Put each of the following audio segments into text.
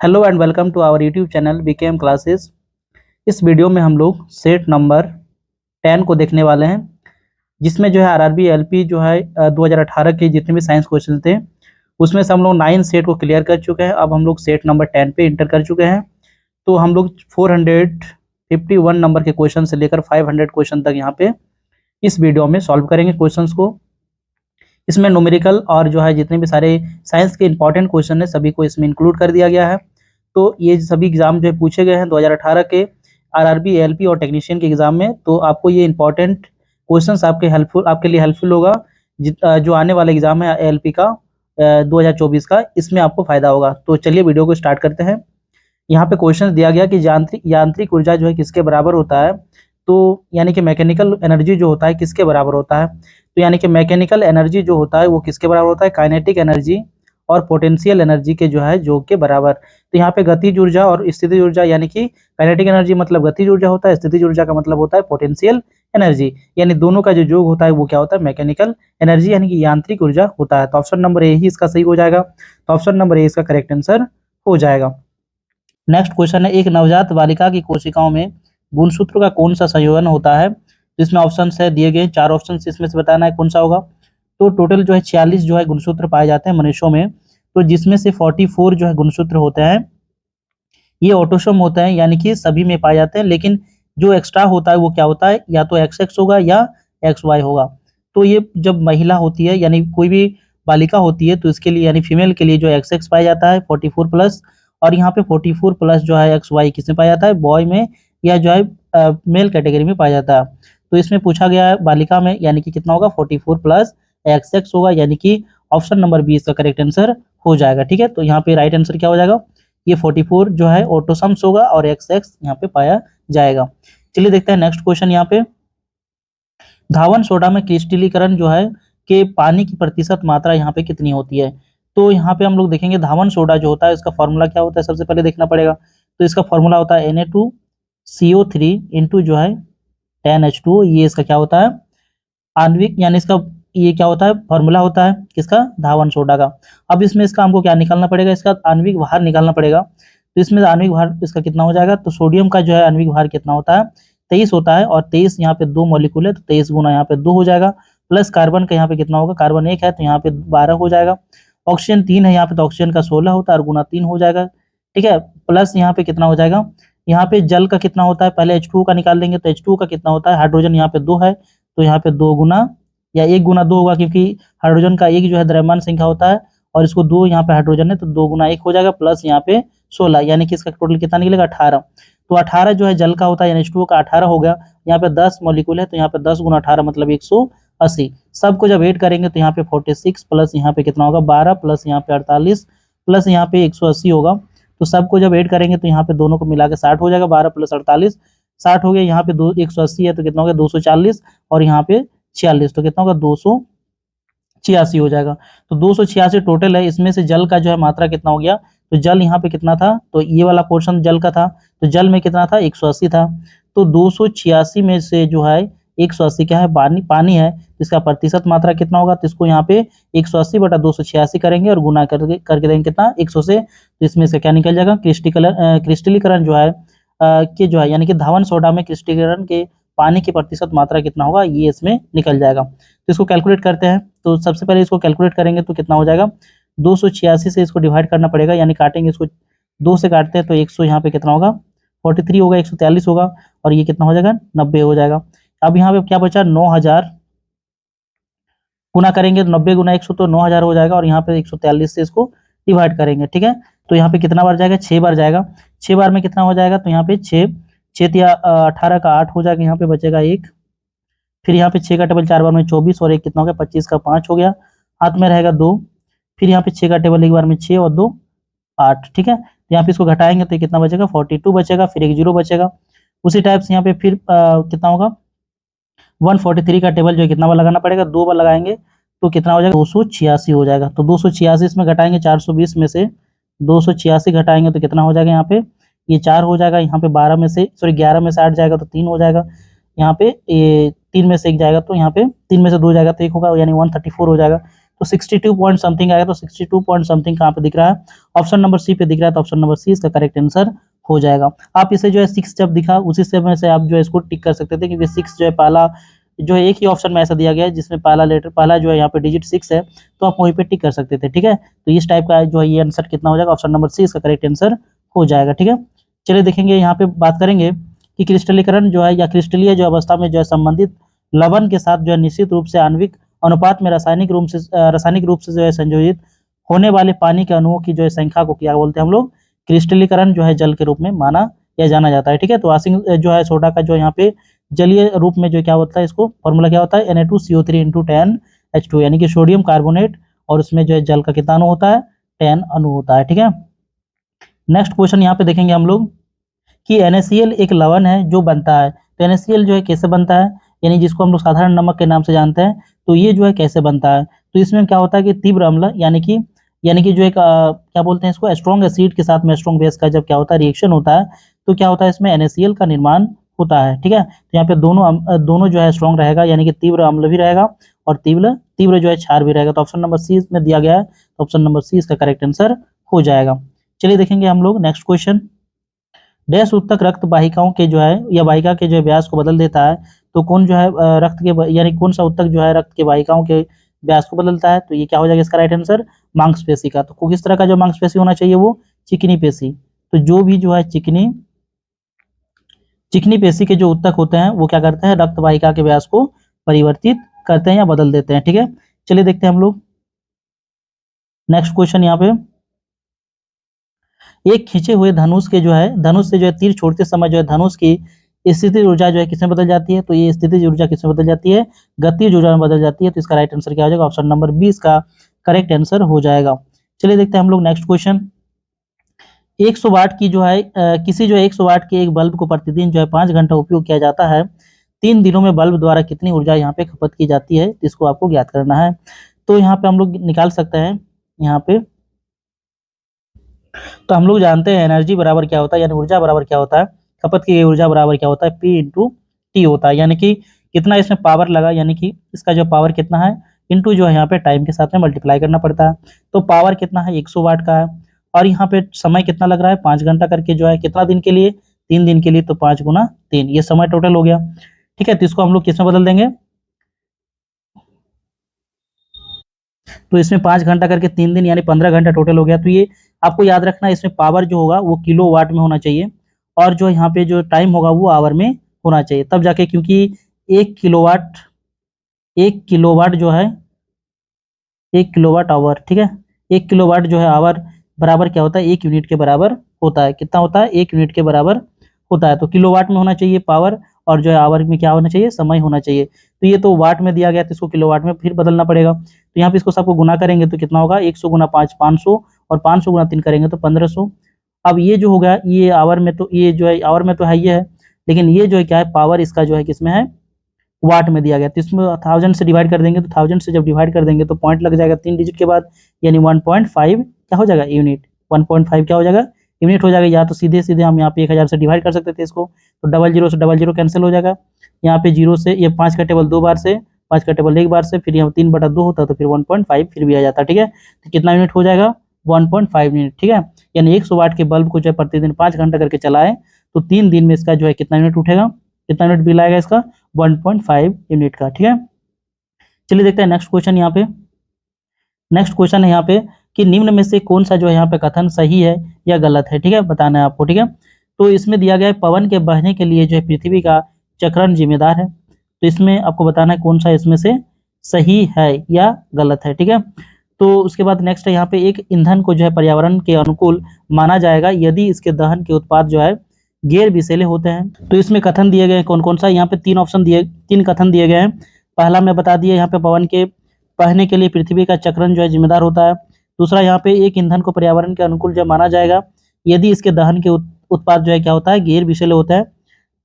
Hello and welcome to our YouTube channel BKM classes. इस video में हम लोग सेट नंबर 10 को देखने वाले हैं, जिसमें जो है आरआरबी एलपी जो है 2018 के जितने भी साइंस क्वेश्चन थे उसमें से हम लोग 9 सेट को क्लियर कर चुके हैं। अब हम लोग सेट नंबर 10 पे इंटर कर चुके हैं। तो हम लोग 451 नंबर के क्वेश्चन से लेकर 500 क्वेश्चन तक यहाँ पे इस वीडियो में सॉल्व करेंगे क्वेश्चंस को। इसमें न्यूमेरिकल और जो है जितने भी सारे साइंस के इंपॉर्टेंट क्वेश्चन है सभी को इसमें इंक्लूड कर दिया गया है। तो ये सभी एग्जाम जो है पूछे गए हैं 2018 के आरआरबी एलपी और टेक्नीशियन के एग्जाम में। तो आपको ये इंपॉर्टेंट क्वेश्चंस आपके लिए हेल्पफुल होगा। जो आने वाला एग्जाम है एलपी का 2024 का, इसमें आपको फायदा होगा। तो चलिए वीडियो को स्टार्ट करते हैं। यहाँ पे क्वेश्चन दिया गया कि यांत्रिक ऊर्जा जो है किसके बराबर होता है। तो यानी कि मैकेनिकल एनर्जी जो होता है किसके बराबर होता है। तो यानी कि मैकेनिकल एनर्जी जो होता है वो किसके बराबर होता है, काइनेटिक एनर्जी और पोटेंशियल एनर्जी के जो है योग के बराबर। तो यहाँ पे गतिज ऊर्जा और स्थितिज ऊर्जा, यानी कि काइनेटिक एनर्जी मतलब गतिज ऊर्जा होता है, स्थितिज ऊर्जा का मतलब होता है पोटेंशियल एनर्जी, यानी दोनों का जो योग होता है वो क्या होता है, मैकेनिकल एनर्जी यानी कि यांत्रिक ऊर्जा होता है। तो ऑप्शन नंबर ए ही इसका सही हो जाएगा। तो ऑप्शन नंबर ए इसका करेक्ट आंसर हो जाएगा। नेक्स्ट क्वेश्चन है, एक नवजात बालिका की कोशिकाओं में गुणसूत्र का कौन सा संयोजन होता है। इसमें ऑप्शन है दिए गए, 4 ऑप्शन इसमें से बताना है कौन सा होगा। तो टोटल जो है 46 जो है गुणसूत्र पाए जाते हैं मनुष्यों में, तो जिसमें से 44 जो है गुणसूत्र होते हैं ये ऑटोसोम होते हैं, यानी कि सभी में पाए जाते हैं। लेकिन जो एक्स्ट्रा होता है वो क्या होता है, या तो XX होगा या XY होगा। तो ये जब महिला होती है यानी कोई भी बालिका होती है तो इसके लिए यानी फीमेल के लिए जो XX पाया जाता है 44 प्लस, और यहाँ पे 44 प्लस जो है XY किसमें पाया जाता है, बॉय में या जो है मेल कैटेगरी में पाया जाता है। तो इसमें पूछा गया है बालिका में, यानी कि कितना होगा 44 प्लस XX होगा, यानी कि ऑप्शन नंबर बी इसका करेक्ट आंसर हो जाएगा। ठीक है, तो यहाँ पे राइट आंसर क्या हो जाएगा, ये 44 जो है ऑटोसम्स होगा और XX यहाँ पे पाया जाएगा। चलिए देखते हैं नेक्स्ट क्वेश्चन। यहाँ पे धावन सोडा में क्रिस्टलीकरण जो है कि पानी की प्रतिशत मात्रा यहाँ पे कितनी होती है। तो यहाँ पे हम लोग देखेंगे धावन सोडा जो होता है इसका फॉर्मूला क्या होता है, सबसे पहले देखना पड़ेगा। तो इसका फॉर्मूला होता है Na2CO3 इंटू जो है 10H2O। ये इसका क्या होता है, आणविक यानी इसका ये क्या होता है, फॉर्मूला होता है किसका, धावन सोडा का। अब इसमें इसका हमको क्या निकालना पड़ेगा, इसका आणविक भार निकालना पड़ेगा। तो इसमें आणविक भार इसका कितना हो जाएगा, तो सोडियम का जो है आणविक भार कितना होता है, 23 होता है, और 23 यहाँ पे 2 मॉलिक्यूल है तो 23 गुना यहाँ पे 2 हो जाएगा। प्लस कार्बन का यहाँ पे कितना होगा, कार्बन 1 है तो यहाँ पे 12 हो जाएगा। ऑक्सीजन 3 है यहाँ पे तो ऑक्सीजन का 16 होता है और गुना 3 हो जाएगा। ठीक है, प्लस यहाँ पे कितना हो जाएगा, यहाँ पे जल का कितना होता है, पहले H2O का निकाल लेंगे। तो H2O का कितना होता है, हाइड्रोजन यहाँ पे 2 है तो यहाँ पे 2 गुना या 1 गुना 2 होगा, क्योंकि हाइड्रोजन का 1 जो है द्रव्यमान संख्या होता है और इसको 2 यहाँ पे हाइड्रोजन है तो 2 गुना 1 हो जाएगा, प्लस यहाँ पे 16, यानी कि इसका टोटल कितना निकलेगा 18। तो 18 जो है जल का होता है यानी H2O का 18 हो गया। यहाँ पे 10 मॉलिक्यूल है तो यहाँ पे 10 गुना 18 मतलब 180। सबको जब ऐड करेंगे तो यहाँ पे 46 प्लस यहाँ पे कितना होगा 12 प्लस यहाँ पे 48 प्लस यहाँ पे 180 होगा। तो सबको जब ऐड करेंगे तो यहाँ पे दोनों को मिला के 60 हो जाएगा, 12 प्लस 48 60 हो गया। यहाँ पे 180 है तो कितना हो गया 240 और यहाँ पे 46 तो कितना होगा 286 हो जाएगा। तो 286 टोटल है। इसमें से जल का जो है मात्रा कितना हो गया, तो जल यहाँ पे कितना था, तो ये वाला पोर्शन जल का था, तो जल में कितना था 180 था। तो 286 में से जो है 180 क्या है, पानी है, तो इसका प्रतिशत मात्रा कितना होगा, तो इसको यहाँ पे 180 बटा 286 करेंगे और गुना करके देंगे कितना 100 से। तो इसमें से क्या निकल जाएगा, क्रिस्टलीकरण जो है कि जो है यानी कि धावन सोडा में क्रिस्टलीकरण के पानी की प्रतिशत मात्रा कितना होगा, ये इसमें निकल जाएगा। तो इसको कैलकुलेट करते हैं। तो सबसे पहले इसको कैलकुलेट करेंगे तो कितना हो जाएगा, 286 से इसको डिवाइड करना पड़ेगा, यानी काटेंगे इसको 2 से काटते हैं तो 100 यहाँ पे कितना होगा 43 होगा, 143 होगा और ये कितना हो जाएगा 90 हो जाएगा। अब यहाँ पे क्या बचा 9000 गुना करेंगे तो 90 गुना 100 तो 9000 हो जाएगा और यहाँ पे 143 से इसको डिवाइड करेंगे। ठीक है, तो यहाँ पे कितना बार जाएगा, 6 बार जाएगा। 6 बार में कितना हो जाएगा, तो यहाँ पे 6 या 18 का 8 हो जाएगा, यहाँ पे बचेगा 1। फिर यहाँ पे 6 का टेबल 4 बार में 24 और 1 कितना हो गया 25 का 5 हो गया, हाथ में रहेगा 2। फिर यहाँ पे 6 का टेबल एक बार में 6 और 2 8। ठीक है, तो यहाँ पे इसको घटाएंगे तो कितना बचेगा 42 बचेगा, फिर एक 0 बचेगा। उसी टाइप से यहाँ पे फिर कितना होगा 143 का टेबल जो है कितना बार लगाना पड़ेगा, 2 बार लगाएंगे तो कितना हो जाएगा 286 हो जाएगा। तो 286 इसमें घटाएंगे 420 में से 286 घटाएंगे तो कितना हो जाएगा, यहाँ पे ये 4 हो जाएगा, यहाँ पे 11 में से 8 जाएगा तो 3 हो जाएगा, यहाँ पे ये 3 में से 1 जाएगा तो यहाँ पे 3 में से 2 जाएगा तो 1 होगा, यानी 134 हो जाएगा। तो 62 पॉइंट समथिंग आएगा। तो 62 पॉइंट समथिंग कहाँ पे दिख रहा है? ऑप्शन नंबर सी पे दिख रहा है। तो ऑप्शन नंबर सी इसका करेक्ट आंसर हो जाएगा। आप इसे जो है 6 जब दिखा उसी से में से आप जो है इसको टिक कर सकते थे, क्योंकि 6 जो है पहला जो है एक ही ऑप्शन में ऐसा दिया गया है जिसमें पहला जो है यहाँ पे डिजिट 6 है, तो आप वहीं पे टिक कर सकते थे। ठीक है, तो इस टाइप का जो है ये आंसर कितना हो जाएगा? ऑप्शन नंबर सी इसका करेक्ट आंसर हो जाएगा। ठीक है, चलिए देखेंगे यहाँ पे बात करेंगे कि क्रिस्टलीकरण जो है या क्रिस्टलीय जो अवस्था में जो है संबंधित लवण के साथ जो है निश्चित रूप से आणविक अनुपात में रासायनिक रूप से जो है संयोजित होने वाले पानी के अणुओं की जो है संख्या को क्या बोलते हैं हम लोग? क्रिस्टलीकरण जो है जल के रूप में माना या जाना जाता है। ठीक है, तो आसिंग जो है सोडा का जो यहाँ पे जलीय रूप में जो क्या होता है, इसको फॉर्मूला क्या होता है? Na2CO3 × 10H2, यानी कि सोडियम कार्बोनेट, और उसमें जो है जल का कितना अणु होता है? 10 अणु होता है। ठीक है, नेक्स्ट क्वेश्चन यहाँ पे देखेंगे हम लोग कि NaCl एक लवण है जो बनता है। तो NaCl जो है कैसे बनता है, यानी जिसको हम लोग साधारण नमक के नाम से जानते हैं, तो ये जो है कैसे बनता है? तो इसमें क्या होता है कि तीव्र अम्ल यानी कि जो एक क्या बोलते हैं इसको, स्ट्रॉन्ग एसिड के साथ में स्ट्रॉन्ग बेस का जब क्या होता है रिएक्शन होता है, तो क्या होता है इसमें NaCl का निर्माण होता है। ठीक है, तो यहाँ पे दोनों जो है स्ट्रॉन्ग रहेगा, यानी कि तीव्र अम्ल भी रहेगा और तीव्र जो है क्षार भी रहेगा। तो ऑप्शन नंबर सी में दिया गया है, तो ऑप्शन नंबर सी इसका करेक्ट आंसर हो जाएगा। चलिए देखेंगे हम लोग नेक्स्ट क्वेश्चन। डैश उत्तक रक्त वाहिकाओं के जो है या वाहिका के जो है व्यास को बदल देता है, तो कौन जो है रक्त के यानी कौन सा उत्तक जो है रक्त के वाहिकाओं के व्यास को बदलता है? तो ये क्या हो जाएगा इसका राइट आंसर? मांसपेशी का। तो किस तरह का जो मांसपेशी होना चाहिए? वो चिकनी पेशी। तो जो भी जो है चिकनी पेशी के जो उत्तक होते हैं वो क्या करते हैं? रक्त वाहिका के व्यास को परिवर्तित करते हैं या बदल देते हैं। ठीक है, चलिए देखते हैं हम लोग नेक्स्ट क्वेश्चन। यहाँ पे एक खींचे हुए धनुष से जो है तीर छोड़ते समय जो है धनुष की स्थितिज ऊर्जा जो है किसमें बदल जाती है? तो ये स्थितिज ऊर्जा किसमें बदल जाती है? गतिज ऊर्जा में बदल जाती है। तो इसका राइट आंसर क्या हो जाएगा? ऑप्शन नंबर बी इसका करेक्ट आंसर हो जाएगा। चलिए देखते हैं हम लोग नेक्स्ट क्वेश्चन। 100 वाट की जो है किसी जो 100 वाट के एक बल्ब को प्रतिदिन जो है 5 घंटा उपयोग किया जाता है, 3 दिनों में बल्ब द्वारा कितनी ऊर्जा यहाँ पे खपत की जाती है? इसको आपको ज्ञात करना है। तो यहाँ पे हम लोग निकाल सकते हैं यहाँ पे, तो हम लोग जानते हैं एनर्जी बराबर क्या होता है, यानी ऊर्जा बराबर क्या होता है? खपत की गई ऊर्जा बराबर क्या होता है? P × T होता है, यानी कि कितना इसमें पावर लगा, यानी कि इसका जो पावर कितना है इंटू जो है यहाँ पे टाइम के साथ में मल्टीप्लाई करना पड़ता है। तो पावर कितना है? 100 वाट का है, और यहाँ पे समय कितना लग रहा है? 5 घंटा करके जो है कितना दिन के लिए? 3 दिन के लिए। तो 5 × 3 ये समय टोटल हो गया। ठीक है, तो इसको हम लोग किसमें बदल देंगे? तो इसमें 5 घंटा करके 3 दिन यानी 15 घंटा टोटल हो गया। तो ये आपको याद रखना है, इसमें पावर जो होगा वो किलो वाट में होना चाहिए, और जो यहाँ पे जो टाइम होगा वो आवर में होना चाहिए, तब जाके, क्योंकि 1 किलोवाट जो है 1 किलोवाट आवर। ठीक है, 1 किलोवाट जो है आवर बराबर क्या होता है? 1 यूनिट के बराबर होता है। कितना होता है? 1 यूनिट के बराबर होता है। तो किलोवाट में होना चाहिए पावर, और जो है आवर में क्या होना चाहिए? समय होना चाहिए। तो ये तो वाट में दिया गया, तो इसको किलोवाट में फिर बदलना पड़ेगा। तो यहाँ पे इसको सबको गुना करेंगे तो कितना होगा? 100 × 5 500, और 500 × 3 करेंगे तो 1500। अब ये जो होगा ये आवर में, तो ये जो है आवर में तो है, ये है, लेकिन ये जो है क्या है? पावर इसका जो है किसमें है? वाट में दिया गया। तो इसमें 1000 से डिवाइड कर देंगे, तो 1000 से जब डिवाइड कर देंगे तो पॉइंट लग जाएगा 3 डिजिट के बाद, यानी 1.5 क्या हो जाएगा? यूनिट। 1.5 क्या हो जाएगा? यूनिट हो जाएगा। या तो सीधे हम यहाँ पे 1000 से डिवाइड कर सकते थे इसको, तो 00 से 00 कैंसिल हो जाएगा। यहाँ पे 0 से ये 5 का टेबल 2 बार से, 5 का टेबल 1 बार से, फिर यहाँ 3/2 होता तो फिर 1.5 फिर भी आ जाता। ठीक है, तो कितना यूनिट हो जाएगा? 1.5 यूनिट। ठीक है, यानी 100 वाट के बल्ब को जो है प्रतिदिन 5 घंटा करके चलाएं तो 3 दिन में इसका जो है कितना यूनिट उठेगा? कितना यूनिट बिल आएगा इसका? 1.5 यूनिट का। ठीक है, चलिए देखते हैं नेक्स्ट क्वेश्चन। यहाँ पे नेक्स्ट क्वेश्चन है यहाँ पे कि निम्न में से कौन सा जो है यहाँ पे कथन सही है या गलत है? ठीक है, बताना है आपको। ठीक है, तो इसमें दिया गया है पवन के बहने के लिए जो है पृथ्वी का चक्रण जिम्मेदार है। तो इसमें आपको बताना है कौन सा इसमें से सही है या गलत है। ठीक है, तो उसके बाद नेक्स्ट है यहाँ पे एक ईंधन को जो है पर्यावरण के अनुकूल माना जाएगा यदि इसके दहन के उत्पाद जो है गैर विषैले होते हैं। तो इसमें कथन दिए गए कौन कौन सा? यहाँ पे 3 कथन दिए गए हैं। पहला मैं बता दिया, यहाँ पे पवन के बहने के लिए पृथ्वी का चक्रण जो है जिम्मेदार होता है। दूसरा, यहाँ पे एक ईंधन को पर्यावरण के अनुकूल जब माना जाएगा यदि इसके दहन के उत्पाद जो है क्या होता है? गैर विषैले होता है।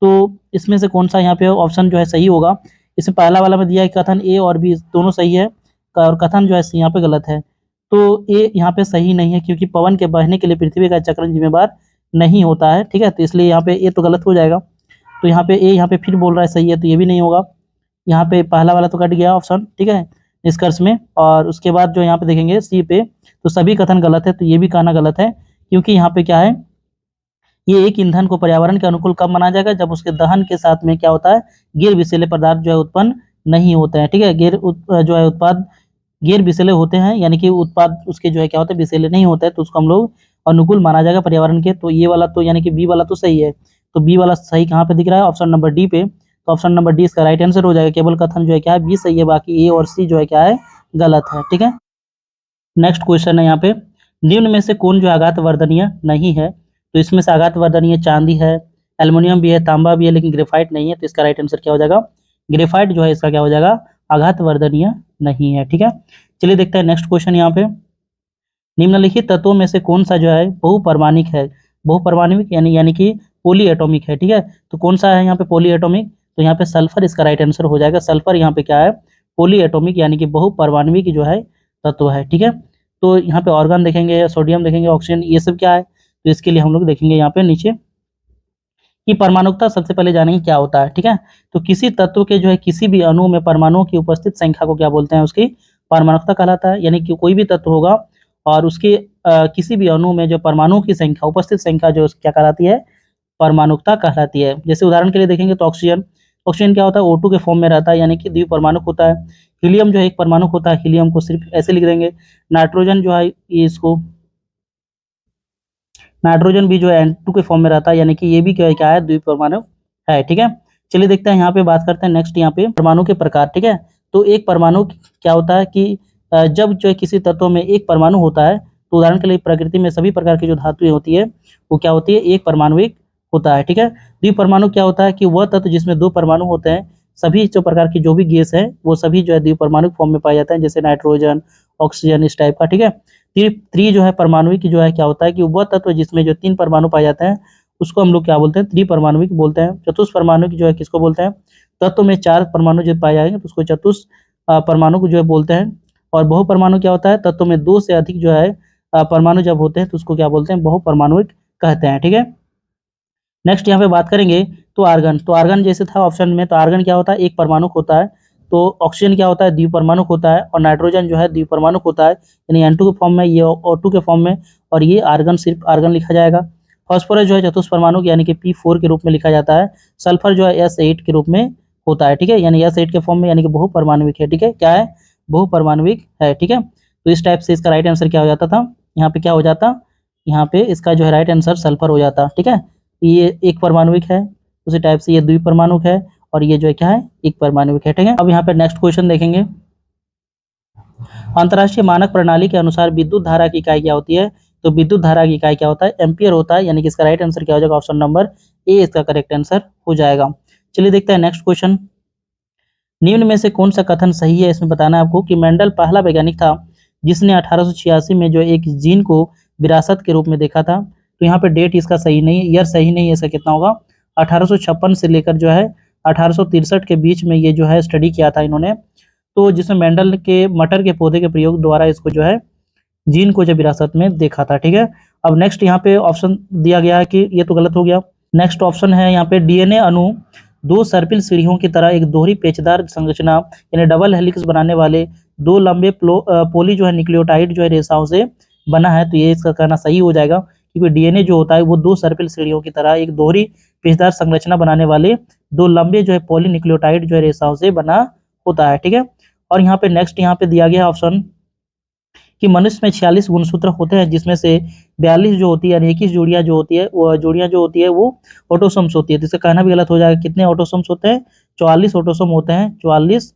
तो इसमें से कौन सा यहाँ पे ऑप्शन जो है सही होगा? इसमें पहला वाला में दिया है कथन ए और बी दोनों सही है, और कथन जो है यहाँ पे गलत है। तो ए यहाँ पे सही नहीं है, क्योंकि पवन के बहने के लिए पृथ्वी का चक्रण जिम्मेदार नहीं होता है। ठीक है, तो इसलिए यहाँ पे ए तो गलत हो जाएगा। तो यहाँ पे ए यहाँ पे फिर बोल रहा है सही है, तो ये भी नहीं होगा। यहाँ पे पहला वाला तो कट गया ऑप्शन। ठीक है, निष्कर्ष में। और उसके बाद जो यहाँ पे देखेंगे सी पे, तो सभी कथन गलत है, तो ये भी कहना गलत है, क्योंकि यहाँ पे क्या है, ये एक ईंधन को पर्यावरण के अनुकूल कब माना जाएगा, जब उसके दहन के साथ में क्या होता है, गैर विषैले पदार्थ जो है उत्पन्न नहीं होते हैं। ठीक है, जो है उत्पाद गैर विषैले होते हैं, यानी कि उत्पाद उसके जो है क्या होते हैं, विषैले नहीं होते हैं, तो उसको हम लोग अनुकूल माना जाएगा पर्यावरण के। तो ये वाला तो यानी कि बी वाला तो सही है। तो बी वाला सही कहाँ पे दिख रहा है, ऑप्शन नंबर डी पे। तो ऑप्शन नंबर डी इसका राइट आंसर हो जाएगा। केवल कथन जो है क्या है, बी सही है, बाकी ए और सी जो है क्या है, गलत है। ठीक है, नेक्स्ट क्वेश्चन है यहाँ पे, निम्न में से कौन जो आघात वर्धनीय नहीं है। तो इसमें से आघात वर्धनीय चांदी है, एल्युमिनियम भी है, तांबा भी है, लेकिन ग्रेफाइट नहीं है। तो इसका राइट आंसर क्या हो जाएगा, ग्रेफाइट जो है इसका क्या हो जाएगा, आघात वर्धनीय नहीं है। ठीक है, चलिए देखते हैं नेक्स्ट क्वेश्चन यहाँ पे, निम्नलिखित तत्वों में से कौन सा जो है बहुपरमाणिक है। बहुपरमाणिक यानी कि पॉली एटॉमिक है। ठीक है, तो कौन सा है यहाँ पे पॉली एटॉमिक, तो यहाँ पे सल्फर इसका राइट आंसर हो जाएगा। सल्फर यहाँ पे क्या है, पॉली एटॉमिक यानी कि बहुपरमाणविक जो है तत्व है। ठीक है, तो यहाँ पे ऑर्गन देखेंगे, सोडियम देखेंगे, ऑक्सीजन, ये सब क्या है, तो इसके लिए हम लोग देखेंगे यहाँ पे नीचे कि परमाणुकता सबसे पहले जानेंगे क्या होता है। ठीक है, तो किसी तत्व के जो है किसी भी अणु में परमाणुओं की उपस्थित संख्या को क्या बोलते हैं, उसकी परमाणुकता कहलाता है। यानी कि कोई भी तत्व होगा और उसके किसी भी अणु में जो परमाणुओं की संख्या, उपस्थित संख्या जो क्या कहलाती है, परमाणुकता कहलाती है। जैसे उदाहरण के लिए देखेंगे तो ऑक्सीजन, ऑक्सीजन क्या होता है, O2 के फॉर्म में रहता है, यानी कि द्विपरमाणुक होता है। हीलियम जो है एक परमाणुक होता है, हीलियम को सिर्फ ऐसे लिख देंगे। नाइट्रोजन जो है ये इसको, नाइट्रोजन भी जो है N2 के फॉर्म में रहता है, यानी कि ये भी क्या है, द्विपरमाणु है। ठीक है, चलिए देखते हैं यहाँ पे बात करते हैं नेक्स्ट यहाँ पे परमाणु के प्रकार। ठीक है, तो एक परमाणु क्या होता है कि जब जो है किसी तत्व में एक परमाणु होता है, तो उदाहरण के लिए प्रकृति में सभी प्रकार की जो धातुएं होती है वो क्या होती है, एक परमाणुविक होता है। ठीक है, द्विपरमाणु क्या होता है कि वह तत्व जिसमें दो परमाणु होते हैं, सभी जो प्रकार की जो भी गैस है वो सभी जो है द्विपरमाणु फॉर्म में पाए जाते हैं, जैसे नाइट्रोजन, ऑक्सीजन, इस टाइप का। ठीक है, त्रि जो है परमाणुविक जो है क्या होता है कि वह तत्व जिसमें जो 3 परमाणु पाए जाते हैं उसको हम लोग क्या बोलते हैं, त्रिपरमाणुविक बोलते हैं। चतुष्परमाणुविक जो है किसको बोलते हैं, तत्व में 4 परमाणु जो पाए जाएंगे तो उसको परमाणु को जो है बोलते हैं। और बहुपरमाणु क्या होता है, तत्व में 2 से अधिक जो है परमाणु जब होते हैं तो उसको क्या बोलते हैं, बहुपरमाणुविक कहते हैं। ठीक है, नेक्स्ट यहाँ पे बात करेंगे तो आर्गन। तो आर्गन जैसे था ऑप्शन में, तो आर्गन क्या होता है, एक परमाणु होता है। तो ऑक्सीजन क्या होता है, द्विपरमाणु होता है, और नाइट्रोजन जो है द्विपरमाणु होता है, यानी N2 के फॉर्म में, ये O2 के फॉर्म में, और ये आर्गन सिर्फ आर्गन लिखा जाएगा। फास्फोरस जो है चतुष्परमाणु यानी कि P4 के रूप में लिखा जाता है। सल्फर जो है S8 के रूप में होता है। ठीक है, यानी S8 के फॉर्म में, यानी कि बहुपरमाणुविक है। ठीक है, क्या है, बहुपरमाणुविक है। ठीक है, तो इस टाइप से इसका राइट आंसर क्या हो जाता था, यहाँ पे क्या हो जाता, यहाँ पे इसका जो है राइट आंसर सल्फर हो जाता। ठीक है, ये एक परमाणुविक है, उसी टाइप से ये द्विपरमाणुक है, और ये जो है क्या है, एक परमाणुविक है। ठीक है, अब यहाँ पे नेक्स्ट क्वेश्चन देखेंगे, अंतरराष्ट्रीय मानक प्रणाली के अनुसार विद्युत धारा की इकाई क्या होती है। तो विद्युत धारा की इकाई क्या होता है, एम्पियर होता है, यानी कि इसका राइट आंसर क्या हो जाएगा, ऑप्शन नंबर ए इसका करेक्ट आंसर हो जाएगा। चलिए देखते हैं नेक्स्ट क्वेश्चन, निम्न में से कौन सा कथन सही है, इसमें बताना है आपको कि मेंडल पहला वैज्ञानिक था जिसने 1886 में जो एक जीन को विरासत के रूप में देखा था। तो यहाँ पे डेट इसका सही नहीं है, ईयर सही नहीं है, इसका कितना होगा, 1856 से लेकर जो है 1863 के बीच में ये जो है स्टडी किया था इन्होंने। तो जिसमें मेंडल के मटर के पौधे के प्रयोग द्वारा इसको जो है जीन को जब विरासत में देखा था। ठीक है, अब नेक्स्ट यहाँ पे ऑप्शन दिया गया है कि ये तो गलत हो गया। नेक्स्ट ऑप्शन है यहाँ पे, डीएनए अणु 2 सर्पिल सीढ़ियों की तरह एक दोहरी पेचदार संरचना यानी डबल हेलिक्स बनाने वाले 2 लंबे पोली जो है न्यूक्लियोटाइड जो है रेसाओं से बना है। तो ये इसका कहना सही हो जाएगा, क्योंकि डीएनए जो होता है वो 2 सर्पिल सीढ़ियों की तरह एक दोहरी पेचदार संरचना बनाने वाले 2 लंबे जो है पॉलीन्यूक्लियोटाइड जो है रेसाओं से बना होता है। ठीक है, और यहाँ पे नेक्स्ट यहाँ पे दिया गया ऑप्शन कि मनुष्य में 46 गुणसूत्र होते हैं, जिसमें से 42 जो होती है यानी 21 जोड़ियां जो होती है वो जोड़ियां जो होती है वो ऑटोसोम्स होती है। तो इसका कहना भी गलत हो जाएगा। कितने ऑटोसोम्स होते हैं, 44 ऑटोसोम होते हैं, 44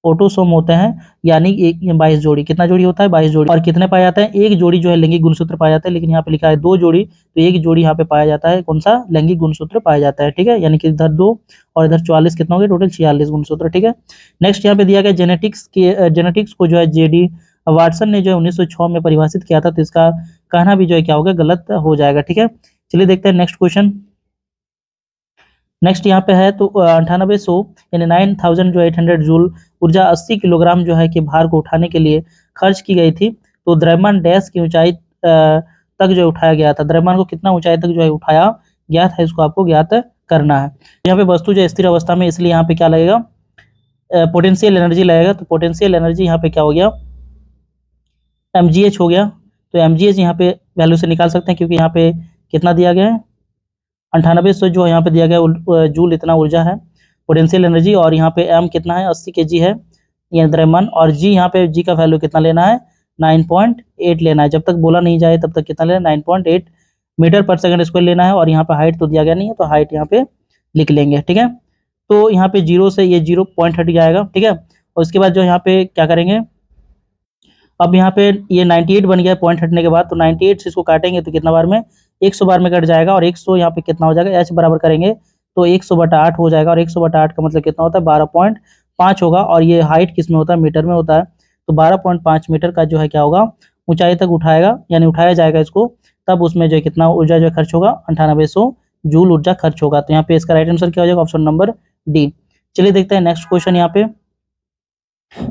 ऑटोसोम होते हैं, यानी एक 22 जोड़ी, कितना जोड़ी होता है, 22 जोड़ी। और कितने पाए जाते हैं, एक जोड़ी जो है लैंगिक गुणसूत्र पाया जाता है, लेकिन यहाँ पे लिखा है 2 जोड़ी, तो एक जोड़ी यहाँ पे पाया जाता है, कौन सा, लैंगिक गुणसूत्र पाया जाता है। ठीक है, यानी कि इधर 2 और इधर 44, कितना हो गया, टोटल 46 गुणसूत्र। ठीक है, नेक्स्ट यहाँ पे दिया गया जेनेटिक्स को जो है जेडी वाटसन ने जो है 1906 में परिभाषित किया था। तो इसका कहना भी जो है क्या होगा, गलत हो जाएगा। ठीक है, चलिए देखते हैं नेक्स्ट क्वेश्चन। नेक्स्ट यहाँ पे है तो 9800 यानी 9000 जो 800 जूल ऊर्जा 80 किलोग्राम जो है कि भार को उठाने के लिए खर्च की गई थी। तो द्रव्यमान डैश की ऊंचाई तक जो उठाया गया था, द्रव्यमान को कितना ऊंचाई तक जो है उठाया गया था, इसको आपको ज्ञात करना है। यहाँ पे वस्तु जो स्थिर अवस्था में, इसलिए यहाँ पे क्या लगेगा, पोटेंशियल एनर्जी लगेगा, तो पोटेंशियल एनर्जी यहाँ पे क्या हो गया, mgh हो गया। तो mgh यहाँ पे वैल्यू से निकाल सकते हैं, क्योंकि यहाँ पे कितना दिया गया है 9800 जो यहाँ पे दिया गया जूल इतना ऊर्जा है पोटेंशियल एनर्जी, और यहाँ पे m कितना है 80 kg है ये द्रव्यमान, और g यहाँ पे g का वैल्यू कितना लेना है 9.8 लेना है। जब तक बोला नहीं जाए तब तक कितना लेना है 9.8 मीटर पर सेकंड स्क्वायर लेना है, और यहाँ पे हाइट तो दिया गया नहीं है, तो हाइट यहाँ पे लिख लेंगे, ठीक है। तो यहाँ पे 0 से ये 0 पॉइंट हट जाएगा, ठीक है। और उसके बाद जो यहाँ पे क्या करेंगे, अब यहाँ पे ये 98 बन गया पॉइंट हटने के बाद, तो 98 से इसको काटेंगे तो कितना बार में 100 बार में कट जाएगा, और 100 यहाँ पे कितना हो जाएगा, h बराबर करेंगे तो 100/8 हो जाएगा, और 100/8 का मतलब कितना होता है 12.5 होगा, और ये हाइट किस में होता है मीटर में होता है, तो 12.5 मीटर का जो है क्या होगा ऊंचाई तक उठाएगा, यानी उठाया जाएगा इसको, तब उसमें जो है कितना ऊर्जा जो खर्च होगा 9800 जूल ऊर्जा खर्च होगा। तो यहाँ पे इसका राइट आंसर क्या हो जाएगा, ऑप्शन नंबर डी। चलिए देखते हैं नेक्स्ट क्वेश्चन। यहाँ पे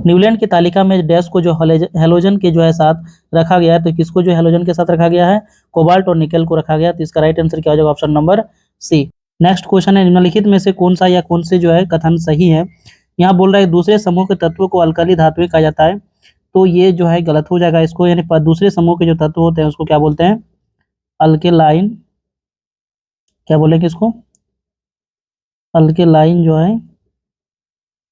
न्यूलैंड की तालिका में डैश को जो हेलोजन के जो है साथ रखा गया है, तो किसको जो हेलोजन के साथ रखा गया है, कोबाल्ट और निकेल को रखा गया, तो इसका राइट आंसर क्या हो जाएगा, option number C. Next question है, निम्नलिखित में से कौन सा या कौन से जो है कथन सही है। यहाँ बोल रहा है दूसरे समूह के तत्वों को अल्कली धातुएं कहा जाता है, तो ये जो है गलत हो जाएगा इसको, यानी दूसरे समूह के जो तत्व होते हैं उसको क्या बोलते हैं, अल्केलाइन, क्या बोलेंगे इसको, अल्केलाइन जो है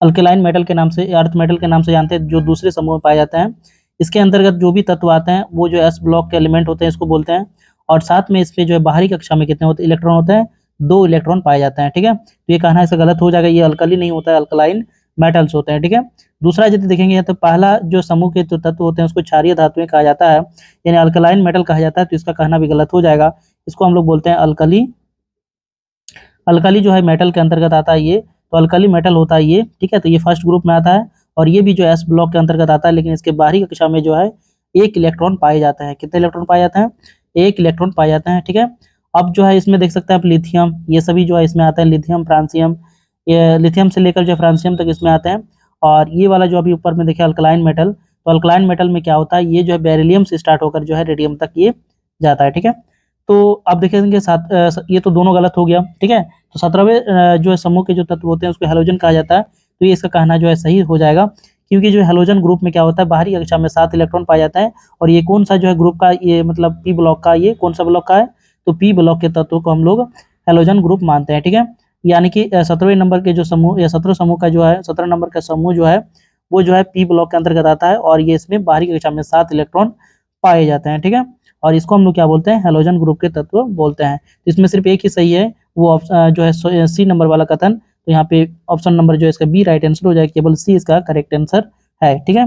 अल्केलाइन मेटल के नाम से, अर्थ मेटल के नाम से जानते हैं, जो दूसरे समूह में पाए जाते हैं। इसके अंतर्गत जो भी तत्व आते हैं वो जो एस ब्लॉक के एलिमेंट होते हैं इसको बोलते हैं, और साथ में इसमें जो है बाहरी कक्षा में कितने होते हैं इलेक्ट्रॉन होते हैं, 2 इलेक्ट्रॉन पाए जाते हैं, ठीक है। तो ये कहना इसका गलत हो जाएगा, ये अल्कली नहीं होता है, अल्कलाइन मेटल्स होते हैं, ठीक है। दूसरा यदि देखेंगे तो पहला जो समूह के जो तत्व होते हैं उसको क्षारीय धातुएं कहा जाता है, यानी अल्कलाइन मेटल कहा जाता है, तो इसका कहना भी गलत हो जाएगा, इसको हम लोग बोलते हैं अल्कली। अल्कली जो है मेटल के अंतर्गत आता है ये, तो अल्कली मेटल होता है ये, ठीक है। तो ये फर्स्ट ग्रुप में आता है, और ये भी जो एस ब्लॉक के अंतर्गत आता है, लेकिन इसके बाहरी कक्षा में जो है 1 इलेक्ट्रॉन पाए जाते हैं। कितने इलेक्ट्रॉन पाए जाते हैं, 1 इलेक्ट्रॉन पाए जाते हैं, ठीक है। अब जो है इसमें देख सकते हैं आप लिथियम, ये सभी जो है इसमें आते हैं, लिथियम फ्रांसियम, ये लिथियम से लेकर जो फ्रांसियम तक इसमें आते हैं। और ये वाला जो अभी ऊपर में देखिए अल्कलाइन मेटल, तो अल्कलाइन मेटल में क्या होता है, ये जो है बेरिलियम से स्टार्ट होकर जो है रेडियम तक ये जाता है, ठीक है। तो अब देखेंगे साथ ये तो दोनों गलत हो गया, ठीक है। तो 17वें जो है समूह के जो तत्व होते हैं उसको हेलोजन कहा जाता है, तो ये इसका कहना जो है सही हो जाएगा, क्योंकि जो हेलोजन ग्रुप में क्या होता है बाहरी कक्षा में 7 इलेक्ट्रॉन पाए जाते हैं, और ये कौन सा जो है ग्रुप का, ये मतलब पी ब्लॉक का, ये कौन सा ब्लॉक का है, तो पी ब्लॉक के तत्वों को हम लोग हेलोजन ग्रुप मानते हैं, ठीक है। यानी कि 17वें नंबर के जो समूह या 17 समूह का जो है 17 नंबर का समूह जो है वो जो है पी ब्लॉक के अंतर्गत आता है, और ये इसमें बाहरी कक्षा में 7 इलेक्ट्रॉन पाए जाते हैं, ठीक है। और इसको हम लोग क्या बोलते हैं, हेलोजन ग्रुप के तत्व बोलते हैं। तो इसमें सिर्फ एक ही सही है, वो जो है सी नंबर वाला कथन, तो यहाँ पे ऑप्शन नंबर जो है इसका बी राइट आंसर हो जाएगा, केवल सी इसका करेक्ट आंसर है, ठीक है।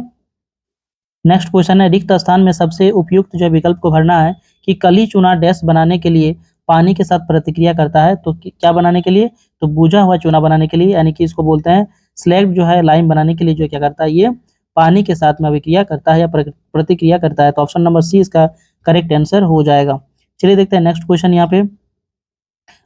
नेक्स्ट क्वेश्चन है, रिक्त स्थान में सबसे उपयुक्त जो विकल्प को भरना है कि कली चूना डैश बनाने के लिए पानी के साथ प्रतिक्रिया करता है, तो क्या बनाने के लिए, तो बुझा हुआ चूना बनाने के लिए, यानी कि इसको बोलते हैं स्लैग जो है लाइम बनाने के लिए जो क्या करता है, ये पानी के साथ में अभिक्रिया करता है या प्रतिक्रिया करता है, तो ऑप्शन नंबर सी इसका करेक्ट आंसर हो जाएगा। चलिए देखते हैं नेक्स्ट क्वेश्चन। यहाँ पे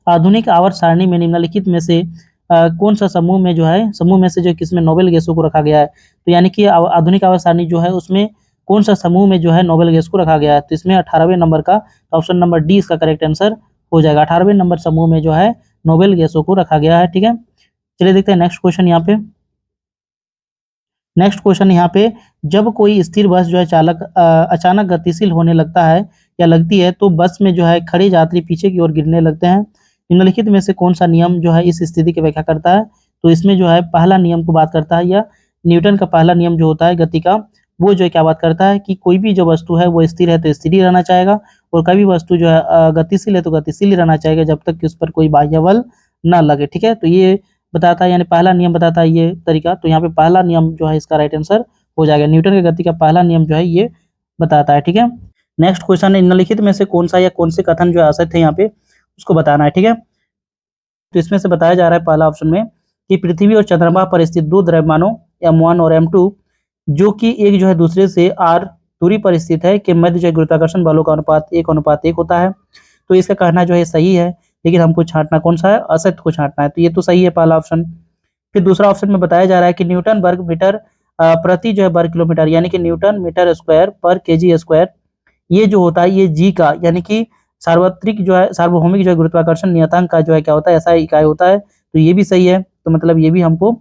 आधुनिक आवर्त सारणी में निम्नलिखित में से कौन सा समूह में जो है, समूह में से जो किसमें नोबेल गैसों को रखा गया है, तो यानी कि आधुनिक आवर्त सारणी जो है उसमें कौन सा समूह में जो है नोबेल गैस को रखा गया है, तो इसमें 18वें नंबर का, तो ऑप्शन नंबर डी इसका करेक्ट आंसर हो जाएगा। 18वें नंबर समूह में जो है नोबेल गैसों को रखा गया है, ठीक है। चलिए देखते हैं नेक्स्ट क्वेश्चन। यहाँ पे नेक्स्ट क्वेश्चन यहाँ पे, जब कोई स्थिर बस जो है चालक अचानक गतिशील होने लगता है या लगती है, तो बस में जो है खड़े यात्री पीछे की ओर गिरने लगते हैं। निम्नलिखित में से कौन सा नियम जो है इस स्थिति की व्याख्या करता है, तो इसमें जो है पहला नियम को बात करता है, या न्यूटन का पहला नियम जो होता है गति का, वो जो है क्या बात करता है कि कोई भी जो वस्तु है वो स्थिर है तो स्थिर ही रहना चाहेगा, और कभी वस्तु जो है गतिशील है तो गतिशील ही रहना चाहेगा जब तक कि उस पर कोई बाह्य बल ना लगे, ठीक है। तो ये बताता है, यानी पहला नियम बताता है ये तरीका, तो यहाँ पे पहला नियम जो है इसका राइट आंसर हो जाएगा। न्यूटन की गति का पहला नियम जो है ये बताता है, ठीक है। नेक्स्ट क्वेश्चन है, निम्नलिखित में से कौन सा या कौन से कथन जो है असत्य है यहाँ पे उसको बताना है, ठीक है। तो इसमें से बताया जा रहा है पहला ऑप्शन में कि पृथ्वी और चंद्रमा पर स्थित 2 द्रव्यमानों m1 और m2 जो कि एक जो है दूसरे से r दूरी पर स्थित है के मध्य जो गुरुत्वाकर्षण बलों का अनुपात 1:1 होता है, तो इसका कहना जो है सही है, लेकिन हमको छांटना कौन सा है, असत्य को छांटना है, तो ये तो सही है पहला ऑप्शन। फिर दूसरा ऑप्शन में बताया जा रहा है कि न्यूटन वर्ग मीटर प्रति जो है वर्ग किलोमीटर, यानी कि न्यूटन मीटर स्क्वायर पर केजी स्क्वायर, ये जो होता है ये जी का, यानी कि सार्वत्रिक जो है सार्वभौमिक जो है गुरुत्वाकर्षण नियतांक का जो है क्या होता है, ऐसा इकाई होता है, तो ये भी सही है। तो मतलब ये भी हमको